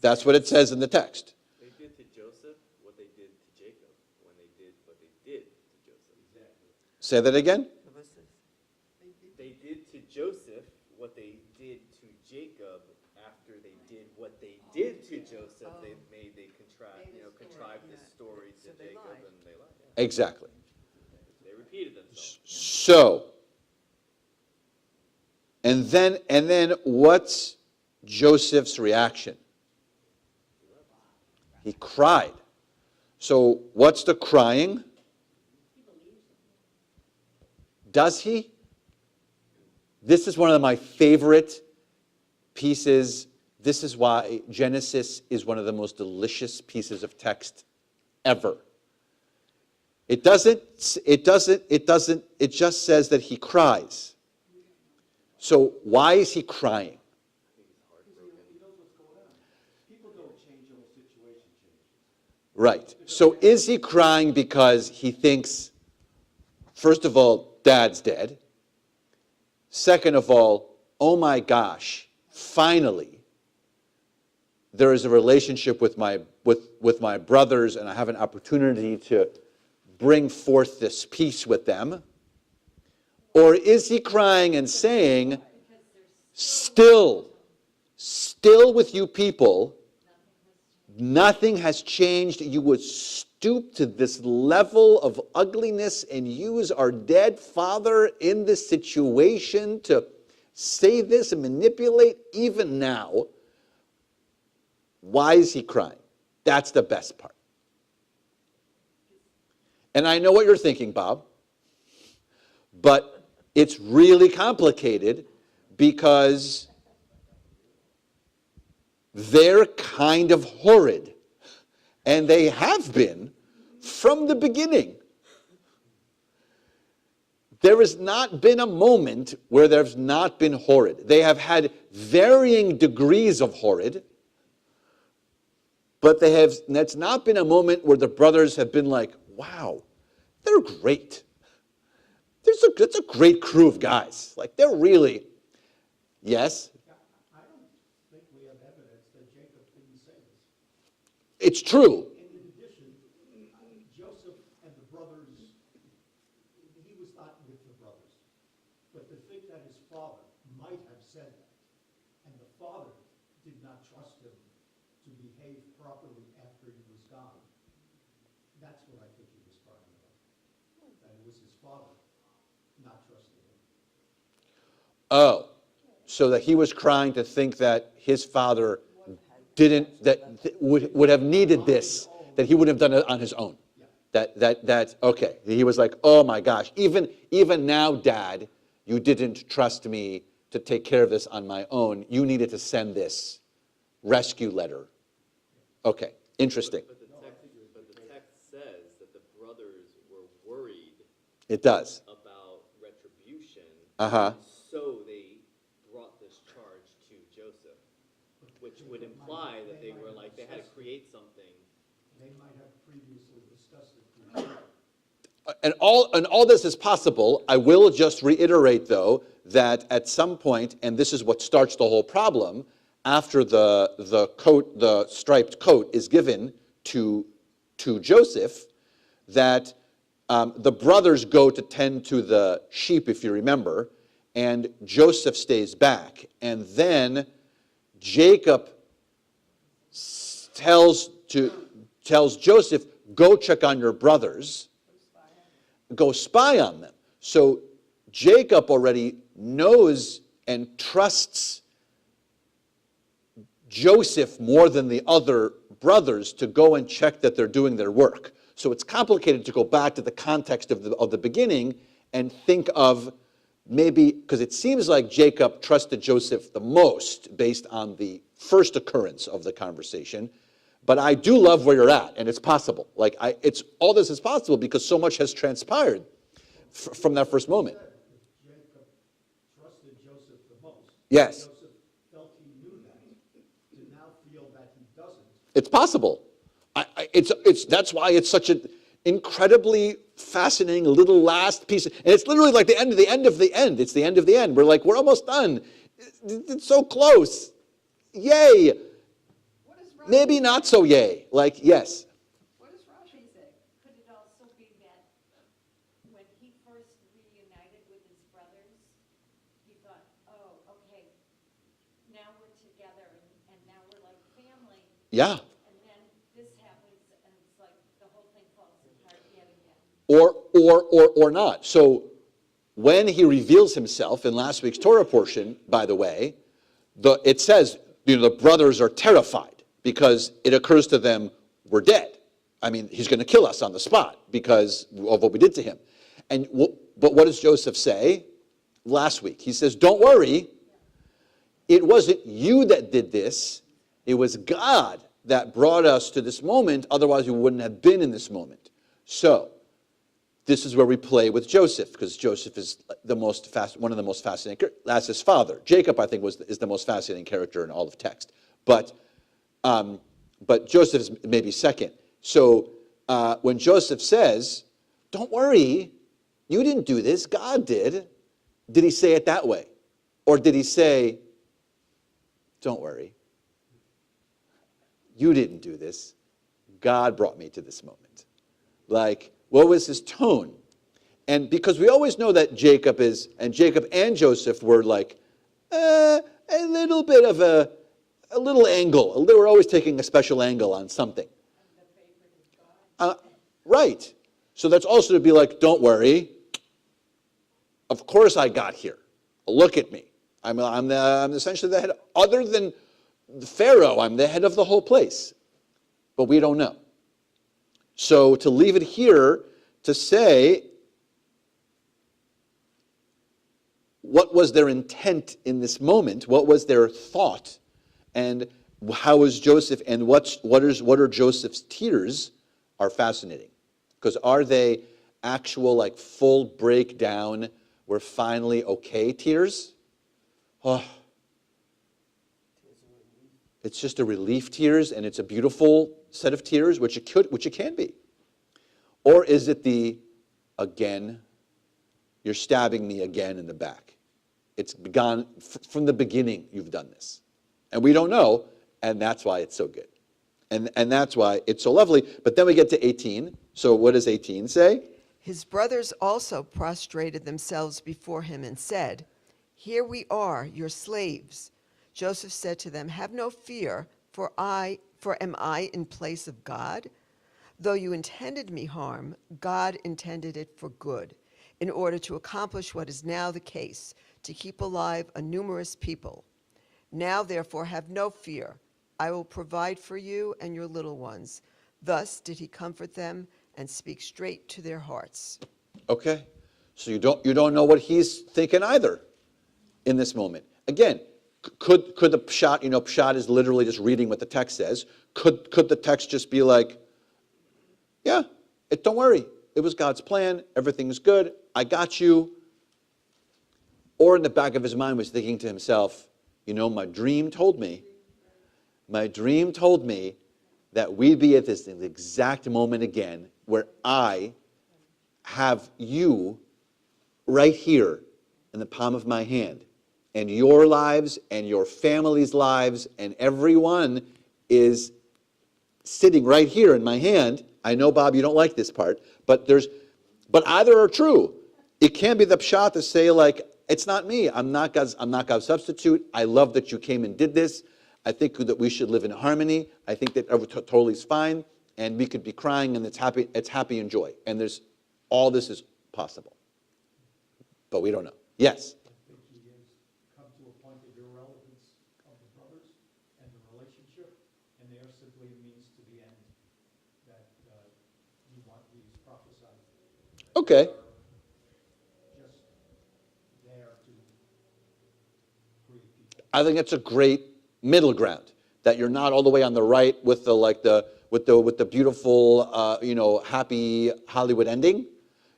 Speaker 2: That's what it says in the text.
Speaker 10: They did to Joseph what they did to Jacob when they did what they did to Joseph. Exactly.
Speaker 2: Say that again?
Speaker 10: They did to Joseph what they did to Jacob after they did what they did to Joseph. They contrived this story to Jacob and they lied. Yeah.
Speaker 2: Exactly.
Speaker 10: They repeated themselves.
Speaker 2: So, and then what's Joseph's reaction? He cried. So what's the crying? Does he? This is one of my favorite pieces. This is why Genesis is one of the most delicious pieces of text ever. It just says that he cries. So why is he crying?
Speaker 8: People don't change when the situation changes.
Speaker 2: Right. So is he crying because he thinks, first of all, dad's dead, Second of all, oh my gosh, finally, there is a relationship with my brothers, and I have an opportunity to bring forth this peace with them? Or is he crying and saying, still with you people, nothing has changed. You would stoop to this level of ugliness and use our dead father in this situation to say this and manipulate even now. Why is he crying? That's the best part. And I know what you're thinking, Bob, but it's really complicated because they're kind of horrid, and they have been from the beginning. There has not been a moment where there's not been horrid. They have had varying degrees of horrid, but that's not been a moment where the brothers have been like, wow, they're great. That's a great crew of guys. Like, they're really, yes?
Speaker 8: I don't think we have evidence that Jacob didn't say this.
Speaker 2: It's true.
Speaker 8: And in addition, Joseph and the brothers, he was not with the brothers. But to think that his father might have said that, and the father did not trust him to behave properly after he was gone, that's what I think he was crying about. That it was his father not trusting him.
Speaker 2: Oh, so that he was crying to think that his father would have needed this, that he wouldn't have done it on his own. That okay. He was like, oh my gosh, even now, Dad, you didn't trust me to take care of this on my own. You needed to send this rescue letter. Okay, interesting.
Speaker 10: But the text says that the brothers were worried.
Speaker 2: It does.
Speaker 10: About retribution.
Speaker 2: Uh-huh.
Speaker 10: So they brought this charge to Joseph, which would imply that they were like, they had to create something.
Speaker 8: They might have previously discussed it.
Speaker 2: And all this is possible. I will just reiterate, though, that at some point, and this is what starts the whole problem, after the striped coat is given to Joseph, that the brothers go to tend to the sheep, if you remember, and Joseph stays back. And then Jacob tells Joseph, go check on your brothers, go spy on them. So Jacob already knows and trusts Joseph more than the other brothers to go and check that they're doing their work. So it's complicated to go back to the context of the beginning and think of maybe, because it seems like Jacob trusted Joseph the most based on the first occurrence of the conversation. But I do love where you're at, and it's possible. Like, all this is possible because so much has transpired from that first moment.
Speaker 8: Jacob trusted Joseph the most.
Speaker 2: Yes.
Speaker 8: Joseph felt he knew that, to now feel that he doesn't.
Speaker 2: It's possible. That's why it's such an incredibly fascinating little last piece. And it's literally like the end of the end of the end. It's the end of the end. We're like, we're almost done. It's so close. Yay. Maybe not so yay. Like, yes.
Speaker 11: What does Rashi say?
Speaker 6: Could it also be that when he first reunited with his brothers, he thought, oh, okay, now we're together and now we're like family.
Speaker 2: Yeah.
Speaker 6: And then this happens and it's like the whole thing falls apart yet again.
Speaker 2: Or not. So when he reveals himself in last week's Torah portion, by the way, it says, the brothers are terrified because it occurs to them, we're dead. I mean, he's going to kill us on the spot because of what we did to him. But what does Joseph say last week? He says, don't worry. It wasn't you that did this. It was God that brought us to this moment. Otherwise, we wouldn't have been in this moment. So this is where we play with Joseph, because Joseph is one of the most fascinating. That's his father. Jacob, I think, is the most fascinating character in all of text. But Joseph is maybe second. So when Joseph says, don't worry, you didn't do this, God did. did he say it that way? Or did he say, don't worry, you didn't do this. God brought me to this moment. Like, what was his tone? And because we always know that Jacob and Joseph were like a little bit of a little angle. They were always taking a special angle on something. Right. So that's also to be like, don't worry. Of course I got here. Look at me. I'm essentially the head. Other than Pharaoh, I'm the head of the whole place. But we don't know. So to leave it here to say, what was their intent in this moment? What was their thought? And how was Joseph? And what are Joseph's tears? Are fascinating, because are they actual like full breakdown? We're finally okay tears. Oh, it's just a relief tears, and it's a beautiful set of tears, which it can be. Or is it the again? You're stabbing me again in the back. It's gone from the beginning. You've done this, and we don't know, and that's why it's so good. And that's why it's so lovely. But then we get to 18. So what does 18 say?
Speaker 4: His brothers also prostrated themselves before him and said, "Here we are, your slaves." Joseph said to them, "Have no fear, for am I in place of God? Though you intended me harm, God intended it for good, in order to accomplish what is now the case, to keep alive a numerous people. Now, therefore, have no fear. I will provide for you and your little ones." Thus did he comfort them and speak straight to their hearts.
Speaker 2: Okay, so you don't know what he's thinking either in this moment. Again, could the pshat, pshat is literally just reading what the text says. Could the text just be like, yeah, don't worry, it was God's plan, everything's good, I got you. Or in the back of his mind was thinking to himself, my dream told me that we'd be at this exact moment again where I have you right here in the palm of my hand, and your lives and your family's lives and everyone is sitting right here in my hand. I know, Bob, you don't like this part, but either are true. It can be the pshat to say, like, it's not me. I'm not God's substitute. I love that you came and did this. I think that we should live in harmony. I think that totally is fine, and we could be crying, and it's happy and joy. And all this is possible, but we don't know. Yes.
Speaker 8: I think he has come to a point of irrelevance of the brothers and the relationship, and they are simply a means to the end that he prophesied.
Speaker 2: Okay.
Speaker 8: Just there to create people.
Speaker 2: I think it's a great middle ground, that you're not all the way on the right with the beautiful happy Hollywood ending.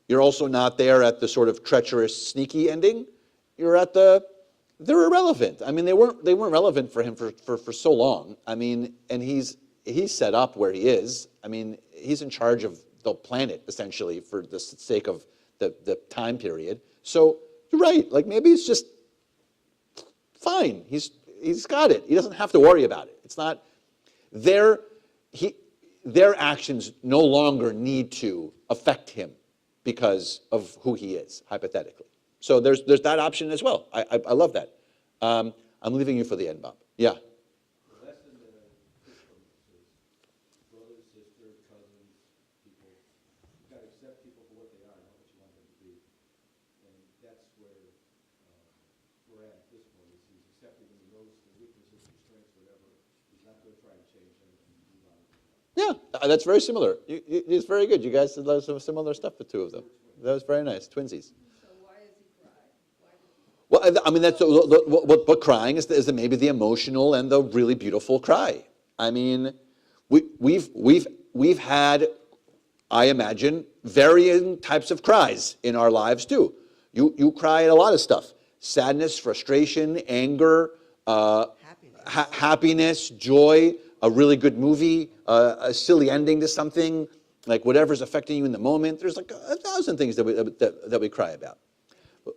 Speaker 2: You're also not there at the sort of treacherous, sneaky ending. You're they're irrelevant. I mean, they weren't relevant for him for so long. I mean, and he's set up where he is. I mean, he's in charge of the planet essentially for the sake of the time period. So you're right. Like, maybe it's just fine. He's got it. He doesn't have to worry about it. It's not their actions no longer need to affect him because of who he is, hypothetically. So there's that option as well. I love that. I'm leaving you for the end, Bob. Yeah.
Speaker 12: The lesson that I took from this is brothers, sisters, cousins, people, you've got to accept people for what they are, not what you want them to be. And that's where we're at this point, is he's accepting them, he knows their weaknesses, their strengths, whatever. He's not going to try to change them and move on.
Speaker 2: Yeah, that's very similar. It's very good. You guys did some similar stuff, the two of them. That was very nice. Twinsies.
Speaker 11: So why is he crying?
Speaker 2: Well, I mean, that's what crying is maybe the emotional and the really beautiful cry. I mean, we've had, I imagine, varying types of cries in our lives too. You cry at a lot of stuff: sadness, frustration, anger, happiness, joy, a really good movie, a silly ending to something, like whatever's affecting you in the moment. There's like 1,000 things that we cry about.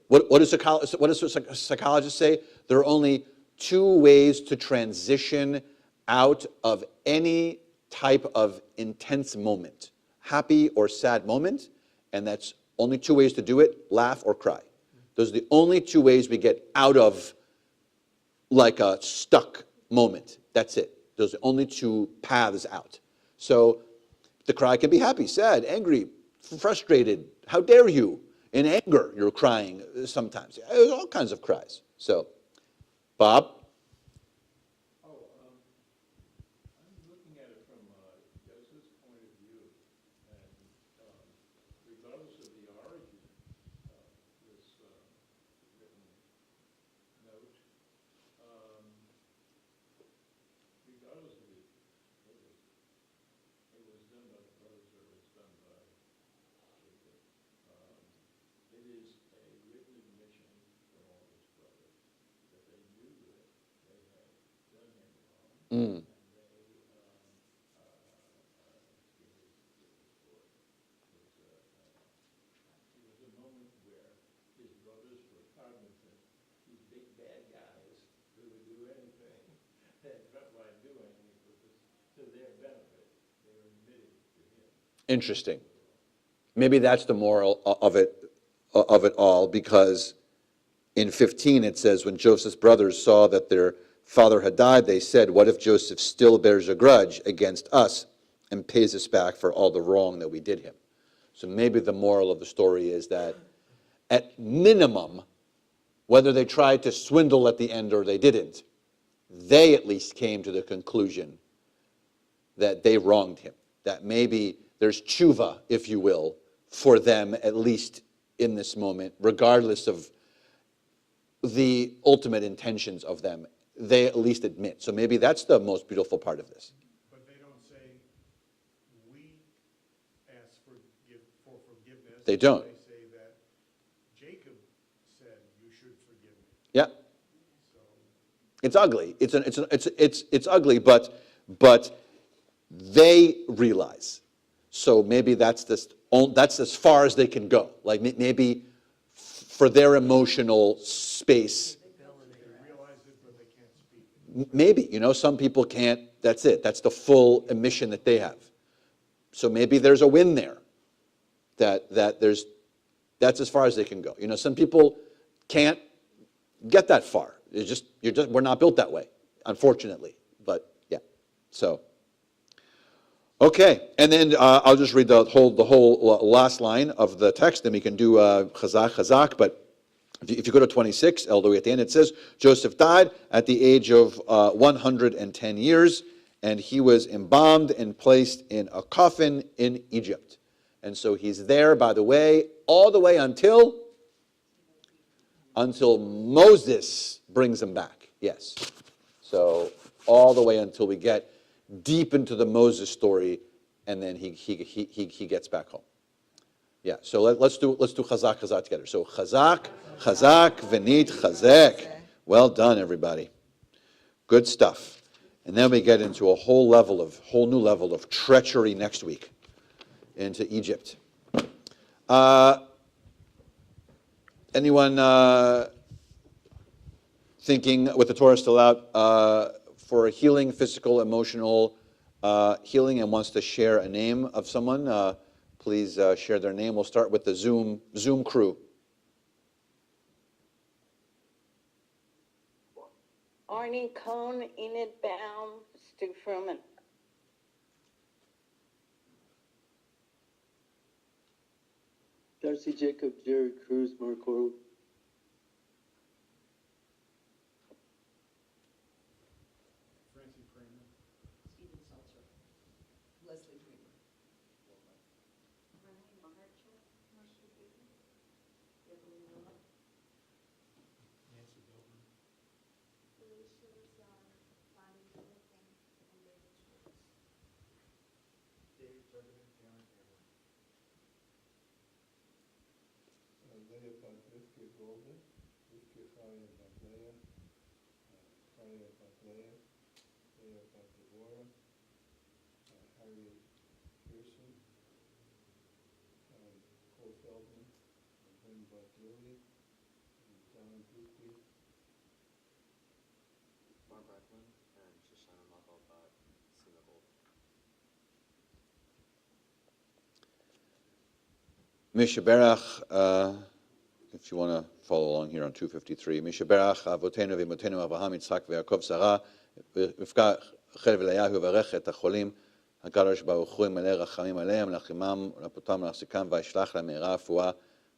Speaker 2: What does psychologists say? There are only two ways to transition out of any type of intense moment, happy or sad moment, and that's only two ways to do it, laugh or cry. Those are the only two ways we get out of like a stuck moment. That's it. Those are the only two paths out. So the cry can be happy, sad, angry, frustrated. How dare you? In anger, you're crying sometimes. There's all kinds of cries. So, Bob?
Speaker 12: I'm looking at it from Joseph's point of view, and regardless of the origin of this written note, regardless of it, it was done by the brothers or it was done by Jacob. It is a written admission from all his brothers that they knew that they had done him wrong.
Speaker 2: Mm.
Speaker 12: It was a moment where his brothers were cognizant, these big bad guys who would do anything that Trump might do anything to their benefit, they were admitting to him.
Speaker 2: Interesting. Maybe that's the moral of it all, because in 15 it says, when Joseph's brothers saw that their father had died, they said, what if Joseph still bears a grudge against us and pays us back for all the wrong that we did him? So maybe the moral of the story is that at minimum, whether they tried to swindle at the end or they didn't, they at least came to the conclusion that they wronged him, that maybe there's tshuva, if you will, for them, at least in this moment, regardless of the ultimate intentions of them. They at least admit. So maybe that's the most beautiful part of this.
Speaker 5: But they don't say, we ask for forgiveness.
Speaker 2: They don't.
Speaker 5: They say that Jacob said, you should forgive me.
Speaker 2: Yeah.
Speaker 5: So
Speaker 2: It's ugly. It's ugly, but they realize. So maybe that's as far as they can go. Like maybe for their emotional space.
Speaker 5: they realize it, but they can't speak it.
Speaker 2: Maybe, some people can't. That's it. That's the full admission that they have. So maybe there's a win there. That's as far as they can go. Some people can't get that far. We're not built that way, unfortunately. But yeah, so. Okay, and then I'll just read the whole last line of the text, and we can do chazak. But if you go to 26, all the way at the end, it says, Joseph died at the age of 110 years, and he was embalmed and placed in a coffin in Egypt. And so he's there, by the way, all the way until Moses brings him back. Yes. So all the way until we get deep into the Moses story, and then he gets back home. Yeah. So let's do chazak together. So chazak, v'nit chazek. Well done, everybody. Good stuff. And then we get into a whole new level of treachery next week into Egypt. Anyone thinking, with the Torah still out, for a healing, physical, emotional healing, and wants to share a name of someone, please share their name. We'll start with the Zoom crew.
Speaker 13: Arnie Cohn, Enid Baum, Stu Fruman.
Speaker 14: Darcy Jacob, Jerry Cruz, Mark Orwell.
Speaker 5: Francie Kramer.
Speaker 3: Stephen Seltzer. Leslie Dreamer.
Speaker 5: Nancy Bilton. David Turbitt, Karen Cameron.
Speaker 12: Leah Patricia Golden, Rivka Chaya Batlea, Chaya Batlea, Leah Batlevora, Harriet Pearson, Cole Feldman, Lynn Batlili,
Speaker 2: Mishaberach, if you want to follow along here on 253. Mishaberach avotenu v'imotenu Avraham, Yitzchak v'Yaakov, Sarah, v'ifka Chel v'Leyahu v'arech et hacholim, HaKadosh Baruch Hu yimale rachamim aleim, lachimam, lapotam, lachzikam, v'yishlach lהם מהרה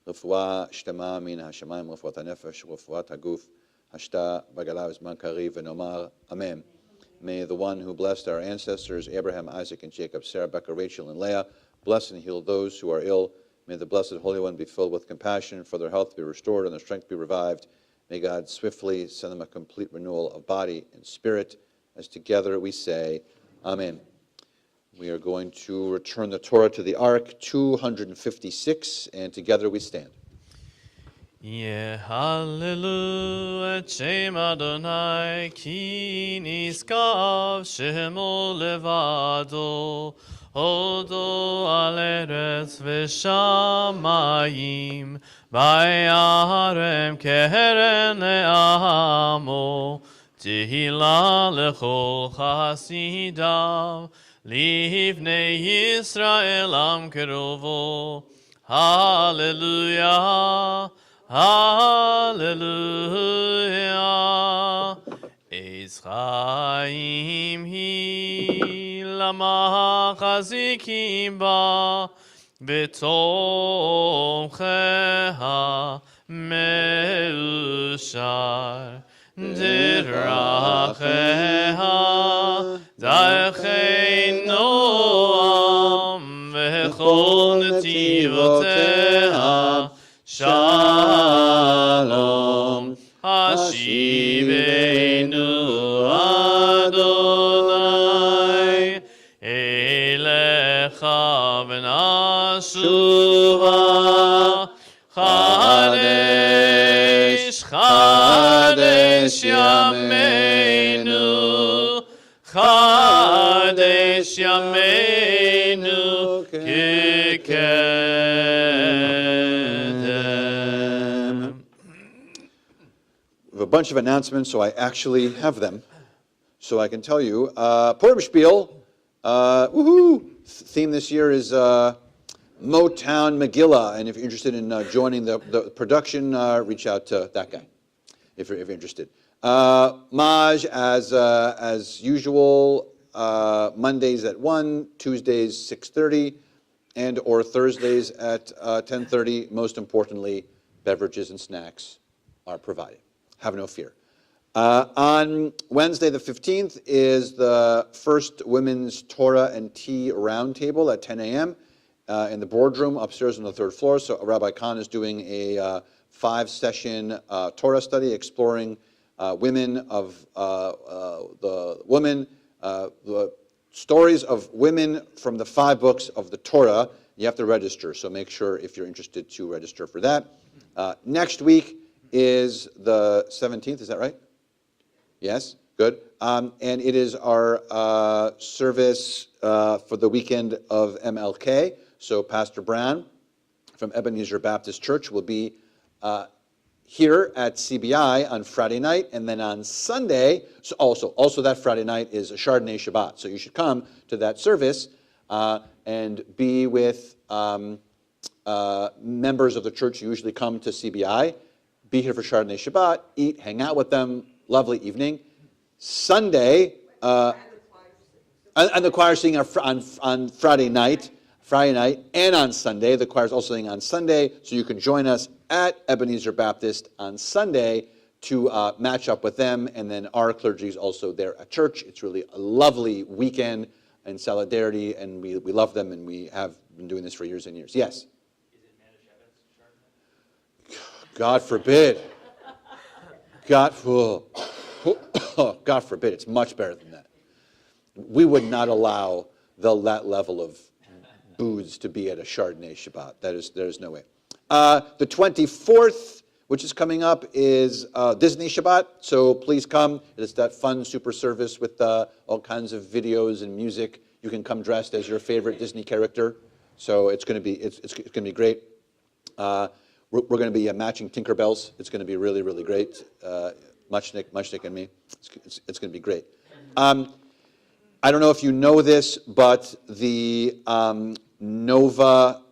Speaker 2: רפואה שלמה מן השמיים, רפואת הנפש, רפואת הגוף, השתה בגלה וזמן קריב, ונאמר אמן. May the one who blessed our ancestors, Abraham, Isaac, and Jacob, Sarah, Rebekah, Rachel, and Leah, bless and heal those who are ill. May the Blessed Holy One be filled with compassion, for their health be restored and their strength be revived. May God swiftly send them a complete renewal of body and spirit, as together we say, Amen. We are going to return the Torah to the Ark, 256, and together we stand.
Speaker 7: Yehalelu et Shem Adonai, ki niskav shemo levado, hodo al eretz v'shamayim, v'yarem keren le'amo, tehila lechol chasidav, livnei Yisrael am kerovo. Hallelujah. Hallelujah. Eitz chaim hi lama chazikim ba b'tomcheha meushar diracheha darchei noam v'chol netivoteha Shalom, Hashivenu Adonai, Elecha v'nashuva, Chadesh, Chadesh Yameinu, Chadesh Yameinu,
Speaker 2: A bunch of announcements, so I actually have them, so I can tell you. Purim Spiel, woohoo! Theme this year is Motown Megillah, and if you're interested in joining the production, reach out to that guy, if you're interested. Maj, as usual, Mondays at 1, Tuesdays 6:30, and or Thursdays at 10:30. Most importantly, beverages and snacks are provided. Have no fear. On Wednesday the 15th is the first Women's Torah and Tea Roundtable at 10 a.m. In the boardroom upstairs on the 3rd floor. So Rabbi Khan is doing a 5-session Torah study exploring women of the stories of women from the 5 books of the Torah. You have to register, so make sure if you're interested to register for that. Next week is the 17th, is that right? Yes, good. And it is our service for the weekend of MLK. So Pastor Brown from Ebenezer Baptist Church will be here at CBI on Friday night, and then on Sunday, so also that Friday night is a Chardonnay Shabbat. So you should come to that service and be with members of the church who usually come to CBI. Be here for Chardonnay Shabbat, eat, hang out with them, lovely evening. Sunday, and the choir singing on Friday night, and on Sunday. The choir is also singing on Sunday, so you can join us at Ebenezer Baptist on Sunday to match up with them, and then our clergy is also there at church. It's really a lovely weekend in solidarity, and we love them, and we have been doing this for years and years. Yes? God forbid. God forbid. It's much better than that. We would not allow that level of booze to be at a Chardonnay Shabbat. There's no way. The 24th, which is coming up, is Disney Shabbat. So please come. It's that fun super service with all kinds of videos and music. You can come dressed as your favorite Disney character. So it's going to be great. we're going to be matching Tinkerbells. It's going to be really, really great. Mushnik and me. It's going to be great. I don't know if you know this, but the Nova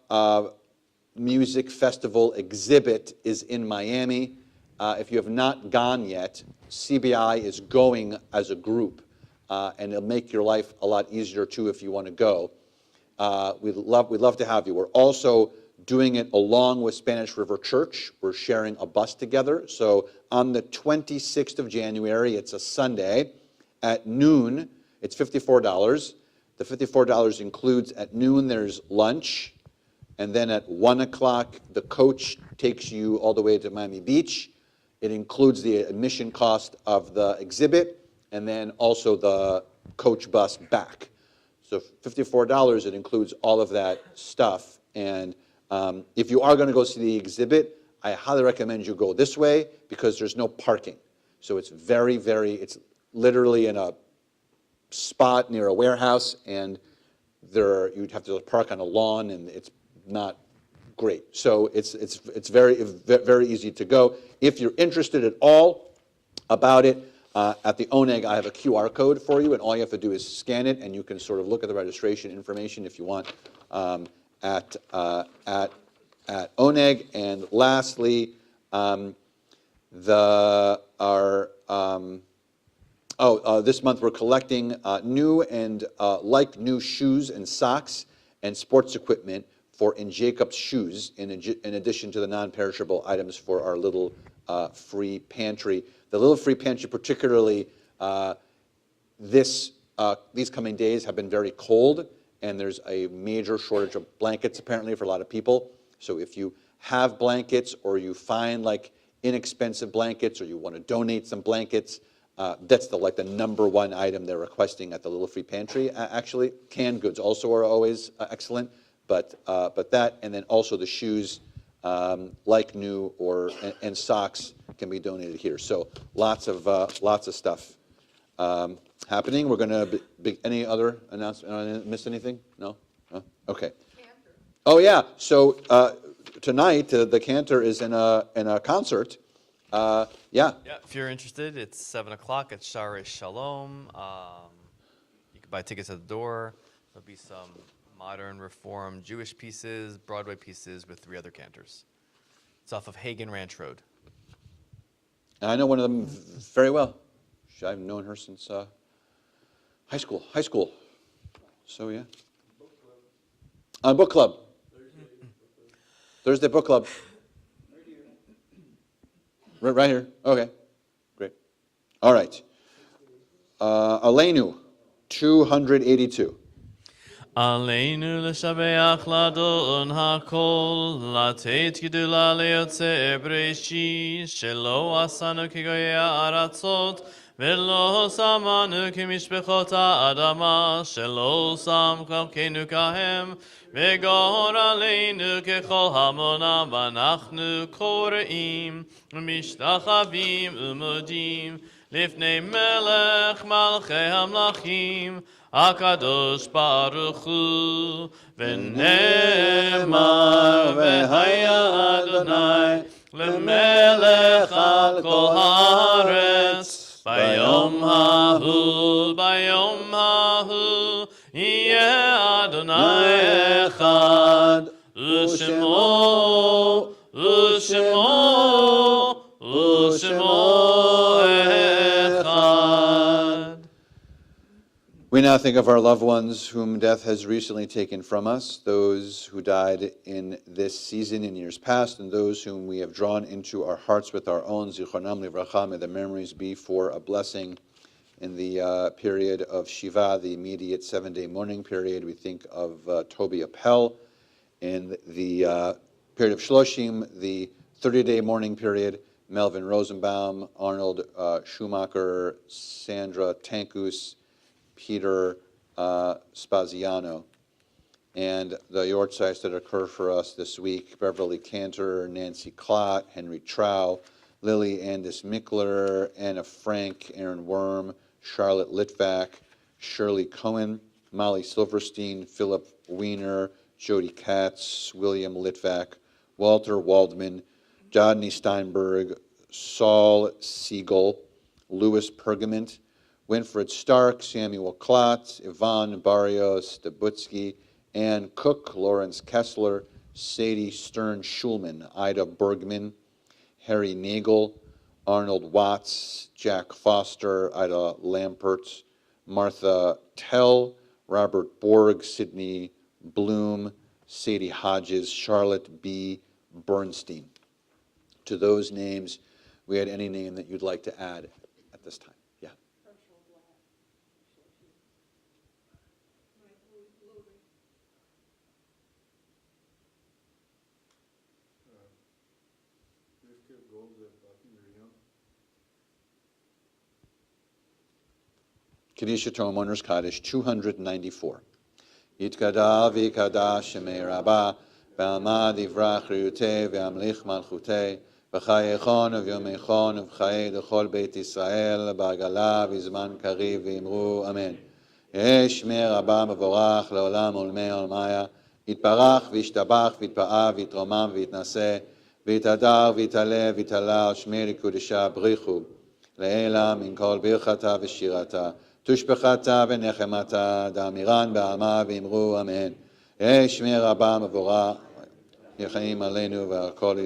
Speaker 2: Music Festival exhibit is in Miami. If you have not gone yet, CBI is going as a group, and it'll make your life a lot easier too if you want to go. We'd love to have you. We're also doing it along with Spanish River Church. We're sharing a bus together. So on the 26th of January, it's a Sunday, at noon, it's $54. The $54 includes at noon there's lunch, and then at 1 o'clock the coach takes you all the way to Miami Beach. It includes the admission cost of the exhibit and then also the coach bus back. So $54, it includes all of that stuff. And if you are going to go see the exhibit, I highly recommend you go this way because there's no parking. So it's it's literally in a spot near a warehouse, and you'd have to park on a lawn, and it's not great. So it's very easy to go. If you're interested at all about it, at the Oneg, I have a QR code for you, and all you have to do is scan it, and you can sort of look at the registration information if you want at Oneg. And lastly, this month we're collecting new and new shoes and socks and sports equipment for In Jacob's Shoes, in addition to the non-perishable items for our little free pantry. The little free pantry, particularly these coming days, have been very cold, and there's a major shortage of blankets apparently for a lot of people. So if you have blankets, or you find inexpensive blankets, or you want to donate some blankets, that's the #1 item they're requesting at the Little Free Pantry. Actually, canned goods also are always excellent, but that, and then also the shoes, new and socks can be donated here. So lots of stuff happening. We're going to be any other announcement? Miss anything? No? Okay. Oh yeah. So tonight the Cantor is in a concert. Yeah,
Speaker 7: if you're interested, it's 7 o'clock at Share Shalom. You can buy tickets at the door. There'll be some modern, reform Jewish pieces, Broadway pieces with 3 other cantors. It's off of Hagen Ranch Road.
Speaker 2: And I know one of them very well. I've known her since high school. So yeah. Book club. Thursday book club. Right here. Okay, great. All right. Aleinu, 282.
Speaker 7: Aleinu l'shabeach l'adon hakol, לתת גדולה ליוצא בראשית, שלא עשנו כגויי הארצות, ולא שמנו כמשפחות האדמה, שלא שם חלקנו כהם, וגור עלינו ככל המונם, ואנחנו קוראים ומשתחווים ומודים לפני מלך מלכי המלכים, הקדוש ברוך הוא, ונאמר והיה אדוני למלך על כל הארץ. ביום ההוא יהיה אדוני אחד, ושמו אחד.
Speaker 2: We now think of our loved ones whom death has recently taken from us, those who died in this season in years past, and those whom we have drawn into our hearts with our own. Zichronam livracha, may the memories be for a blessing in the period of Shiva, the immediate 7-day mourning period. We think of Toby Appel. In the period of Shloshim, the 30-day mourning period, Melvin Rosenbaum, Arnold Schumacher, Sandra Tankus, Peter Spaziano. And the yortzeits that occur for us this week: Beverly Cantor, Nancy Klott, Henry Trow, Lily Andis Mickler, Anna Frank, Aaron Worm, Charlotte Litvak, Shirley Cohen, Molly Silverstein, Philip Wiener, Jody Katz, William Litvak, Walter Waldman, Jodney Steinberg, Saul Siegel, Louis Pergament, Winfred Stark, Samuel Klotz, Ivan Barrios Stabutsky, Ann Cook, Lawrence Kessler, Sadie Stern-Schulman, Ida Bergman, Harry Nagel, Arnold Watts, Jack Foster, Ida Lampert, Martha Tell, Robert Borg, Sidney Bloom, Sadie Hodges, Charlotte B. Bernstein. To those names, we had any name that you'd like to add at this time? Yeah. Kaddish Torah Mourners Kaddish 294. Yitkadal v'yikadash shemei rabbah, v'almad yivrach riyutei v'amlich malchutei, v'chayechon v'yomechon v'chayei l'chol beit Yisrael, b'agala v'zman kariv v'imru amen. Shemei rabbah mevorach le'olam olmei olmaya, yitbarach v'yishtabach v'yitpa'ah v'yitromam v'yitnaseh, v'yitadar v'yitale v'yitala al shmei l'kudesha brichu, le'ela min kol birchata v'shirata, תושבחתה ונחמתה, דאמירן בעלמה ואמרו אמן. שמי רבה מבורך, יחיים עלינו ועל כל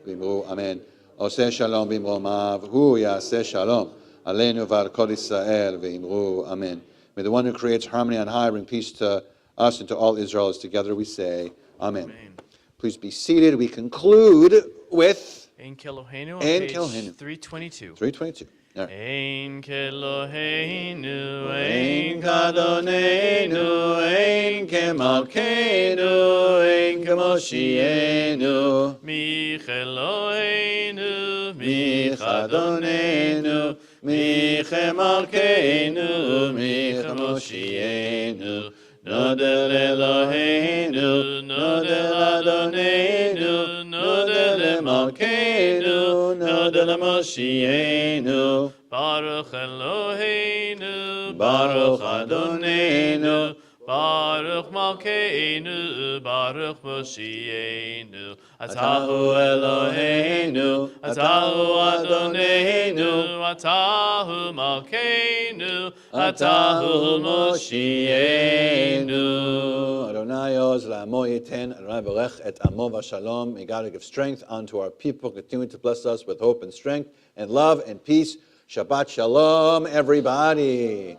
Speaker 2: ואמרו אמן. עושה שלום במרומיו, הוא יעשה שלום עלינו ועל כל ישראל ואמרו amen. May the one who creates harmony on high bring peace to us and to all Israel as together we say amen. Please be seated. We conclude with
Speaker 7: Ein Keloheinu on
Speaker 2: Ein
Speaker 7: page
Speaker 2: Keloheinu.
Speaker 7: 322.
Speaker 2: 322.
Speaker 7: Ein Keloheinu,
Speaker 2: Ein Kadonenu, Ein Kemalkeinu, Ein Kemoshienu,
Speaker 7: Mi Keloheinu,
Speaker 2: Mi Chadonenu, Mi Chemalkeinu, Mi Chemoshienu, Nodel Eloheinu, Nodel Adonenu, Nodel Malkeinu, Nodel Moshienu,
Speaker 7: Baruch Eloheinu,
Speaker 2: Baruch Adonenu,
Speaker 7: Baruch Malkeinu, Baruch Moshienu,
Speaker 2: Atahu Eloheinu,
Speaker 7: Atahu Adonenu, Atahu Malkeinu, Atahu
Speaker 2: Moshienu. Adonai Oz La'amo Yiten, Adonai Berech et Amo V'Shalom. May God give strength unto our people, continue to bless us with hope and strength and love and peace. Shabbat Shalom, everybody.